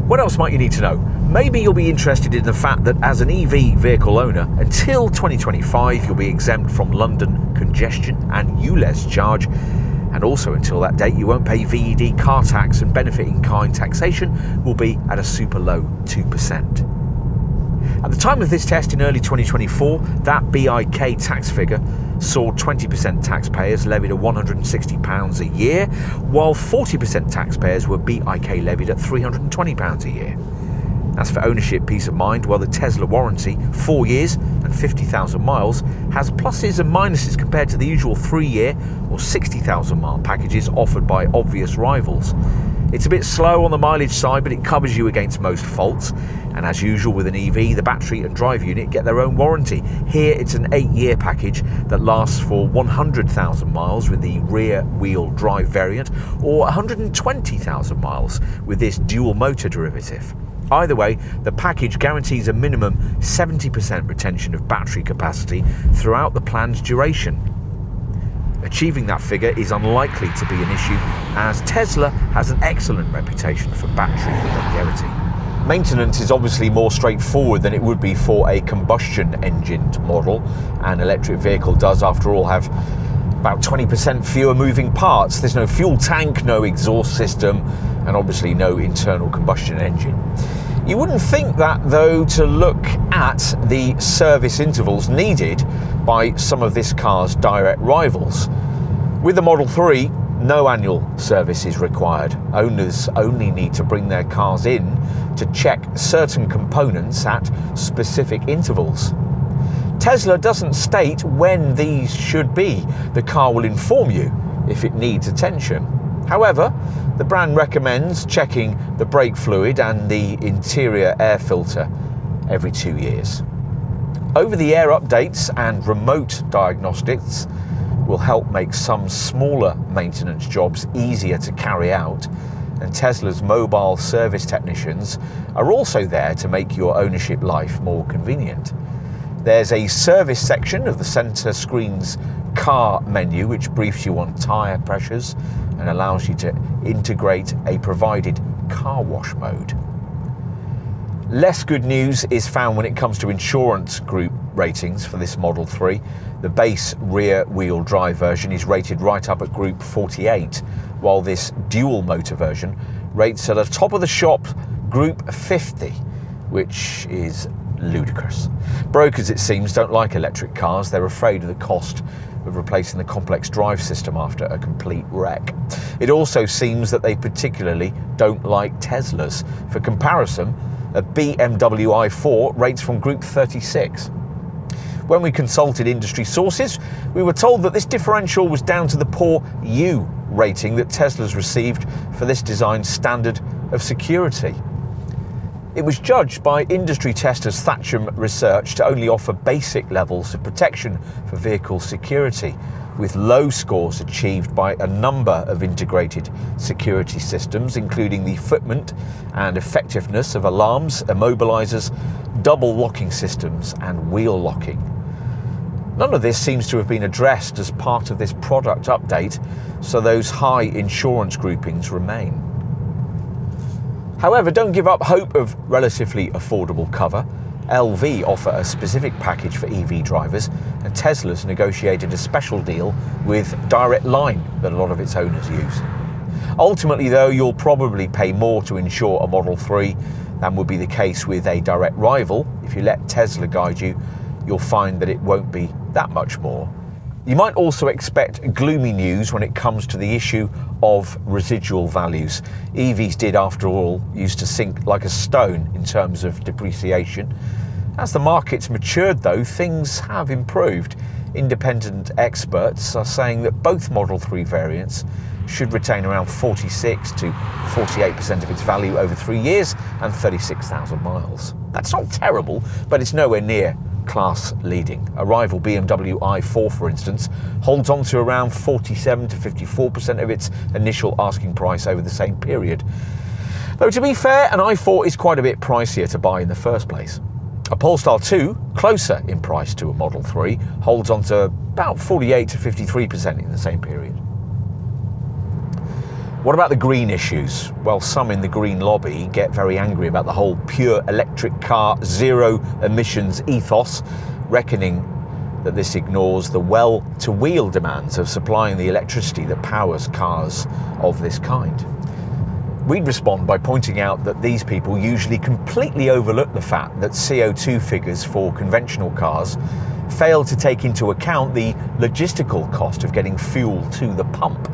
What else might you need to know? Maybe you'll be interested in the fact that as an EV vehicle owner, until 2025 you'll be exempt from London congestion and ULEZ charge, and also until that date you won't pay VED car tax, and benefit in kind taxation will be at a super low 2%. At the time of this test in early 2024, that BIK tax figure saw 20% taxpayers levied at £160 a year, while 40% taxpayers were BIK levied at £320 a year. As for ownership peace of mind, well, the Tesla warranty, 4 years and 50,000 miles, has pluses and minuses compared to the usual 3-year or 60,000 mile packages offered by obvious rivals. It's a bit slow on the mileage side, but it covers you against most faults. And as usual with an EV, the battery and drive unit get their own warranty. Here it's an 8-year package that lasts for 100,000 miles with the rear-wheel drive variant, or 120,000 miles with this dual motor derivative. Either way, the package guarantees a minimum 70% retention of battery capacity throughout the planned duration. Achieving that figure is unlikely to be an issue, as Tesla has an excellent reputation for battery longevity. Maintenance is obviously more straightforward than it would be for a combustion engined model. An electric vehicle does, after all, have about 20% fewer moving parts. There's no fuel tank, no exhaust system, and obviously no internal combustion engine. You wouldn't think that, though, to look at the service intervals needed by some of this car's direct rivals. With the Model 3, no annual service is required. Owners only need to bring their cars in to check certain components at specific intervals. Tesla doesn't state when these should be. The car will inform you if it needs attention. However, the brand recommends checking the brake fluid and the interior air filter every 2 years. Over-the-air updates and remote diagnostics will help make some smaller maintenance jobs easier to carry out, and Tesla's mobile service technicians are also there to make your ownership life more convenient. There's a service section of the center screen's car menu which briefs you on tyre pressures and allows you to integrate a provided car wash mode. Less good news is found when it comes to insurance group ratings for this Model 3. The base rear-wheel drive version is rated right up at Group 48, while this dual motor version rates at a top-of-the-shop Group 50, which is ludicrous. Brokers, it seems, don't like electric cars. They're afraid of the cost of replacing the complex drive system after a complete wreck. It also seems that they particularly don't like Teslas. For comparison, a BMW i4 rates from Group 36. When we consulted industry sources, we were told that this differential was down to the poor U rating that Tesla's received for this design's standard of security. It was judged by industry testers 𝗙će Research to only offer basic levels of protection for vehicle security, with low scores achieved by a number of integrated security systems, including the fitment and effectiveness of alarms, immobilizers, double locking systems, and wheel locking. None of this seems to have been addressed as part of this product update, so those high insurance groupings remain. However, don't give up hope of relatively affordable cover. LV offer a specific package for EV drivers, and Tesla's negotiated a special deal with Direct Line that a lot of its owners use. Ultimately, though, you'll probably pay more to insure a Model 3 than would be the case with a direct rival. If you let Tesla guide you, you'll find that it won't be that much more. You might also expect gloomy news when it comes to the issue of residual values. EVs did, after all, used to sink like a stone in terms of depreciation. As the market's matured, though, things have improved. Independent experts are saying that both Model 3 variants should retain around 46 to 48% of its value over 3 years and 36,000 miles. That's not terrible, but it's nowhere near class leading. A rival BMW i4, for instance, holds on to around 47 to 54% of its initial asking price over the same period. Though, to be fair, an i4 is quite a bit pricier to buy in the first place. A Polestar 2, closer in price to a Model 3, holds on to about 48 to 53% in the same period. What about the green issues? Well, some in the green lobby get very angry about the whole pure electric car, zero emissions ethos, reckoning that this ignores the well-to-wheel demands of supplying the electricity that powers cars of this kind. We'd respond by pointing out that these people usually completely overlook the fact that CO2 figures for conventional cars fail to take into account the logistical cost of getting fuel to the pump.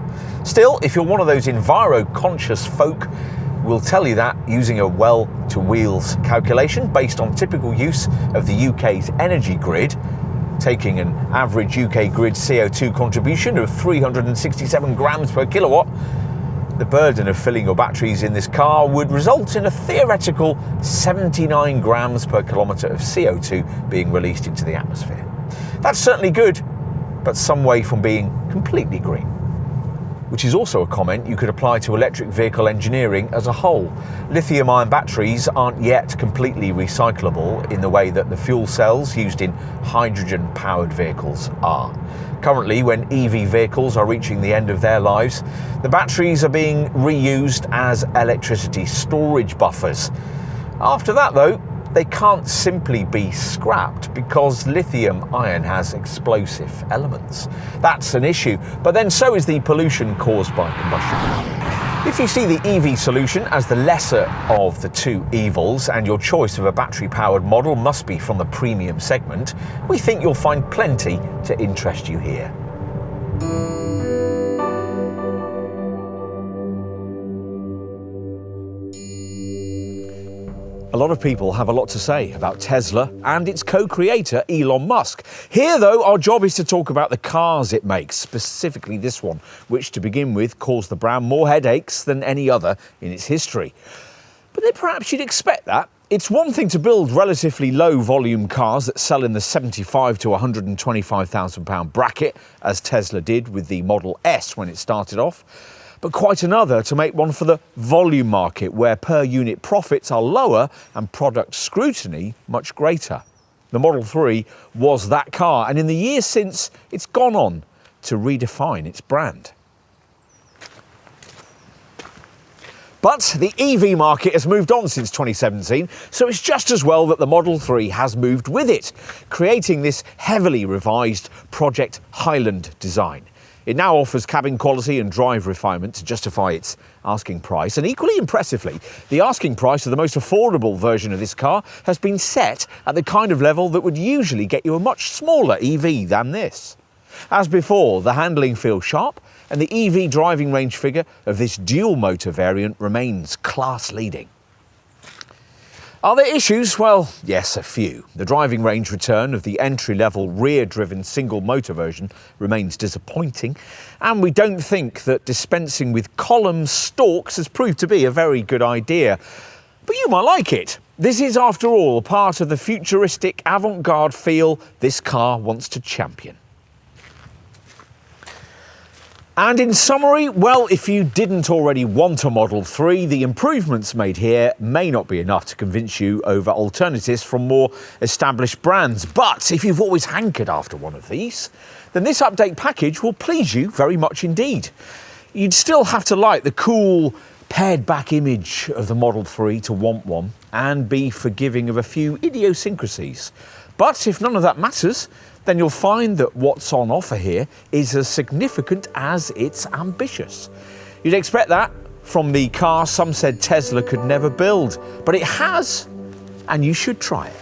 Still, if you're one of those enviro-conscious folk, We'll tell you that using a well-to-wheels calculation based on typical use of the UK's energy grid, taking an average UK grid CO2 contribution of 367 grams per kilowatt. The burden of filling your batteries in this car would result in a theoretical 79 grams per kilometre of CO2 being released into the atmosphere. That's certainly good, but some way from being completely green. Which is also a comment you could apply to electric vehicle engineering as a whole. Lithium-ion batteries aren't yet completely recyclable in the way that the fuel cells used in hydrogen-powered vehicles are. Currently, when EV vehicles are reaching the end of their lives, the batteries are being reused as electricity storage buffers. After that, though, they can't simply be scrapped because lithium ion has explosive elements. That's an issue, but then so is the pollution caused by combustion. If you see the EV solution as the lesser of the two evils and your choice of a battery-powered model must be from the premium segment, we think you'll find plenty to interest you here. A lot of people have a lot to say about Tesla and its co-creator Elon Musk. Here, though, our job is to talk about the cars it makes, specifically this one, which to begin with caused the brand more headaches than any other in its history. But then perhaps you'd expect that. It's one thing to build relatively low volume cars that sell in the £75,000 to £125,000 bracket, as Tesla did with the Model S when it started off. But quite another to make one for the volume market, where per unit profits are lower and product scrutiny much greater. The Model 3 was that car, and in the years since, it's gone on to redefine its brand. But the EV market has moved on since 2017, so it's just as well that the Model 3 has moved with it, creating this heavily revised Project Highland design. It now offers cabin quality and drive refinement to justify its asking price. And equally impressively, the asking price of the most affordable version of this car has been set at the kind of level that would usually get you a much smaller EV than this. As before, the handling feels sharp, and the EV driving range figure of this dual motor variant remains class leading. Are there issues? Well, yes, a few. The driving range return of the entry-level rear-driven single-motor version remains disappointing, and we don't think that dispensing with column stalks has proved to be a very good idea. But you might like it. This is, after all, part of the futuristic avant-garde feel this car wants to champion. And in summary, well, if you didn't already want a Model 3, the improvements made here may not be enough to convince you over alternatives from more established brands. But if you've always hankered after one of these, then this update package will please you very much indeed. You'd still have to like the cool, pared-back image of the Model 3 to want one, and be forgiving of a few idiosyncrasies. But if none of that matters, then you'll find that what's on offer here is as significant as it's ambitious. You'd expect that from the car some said Tesla could never build, but it has, and you should try it.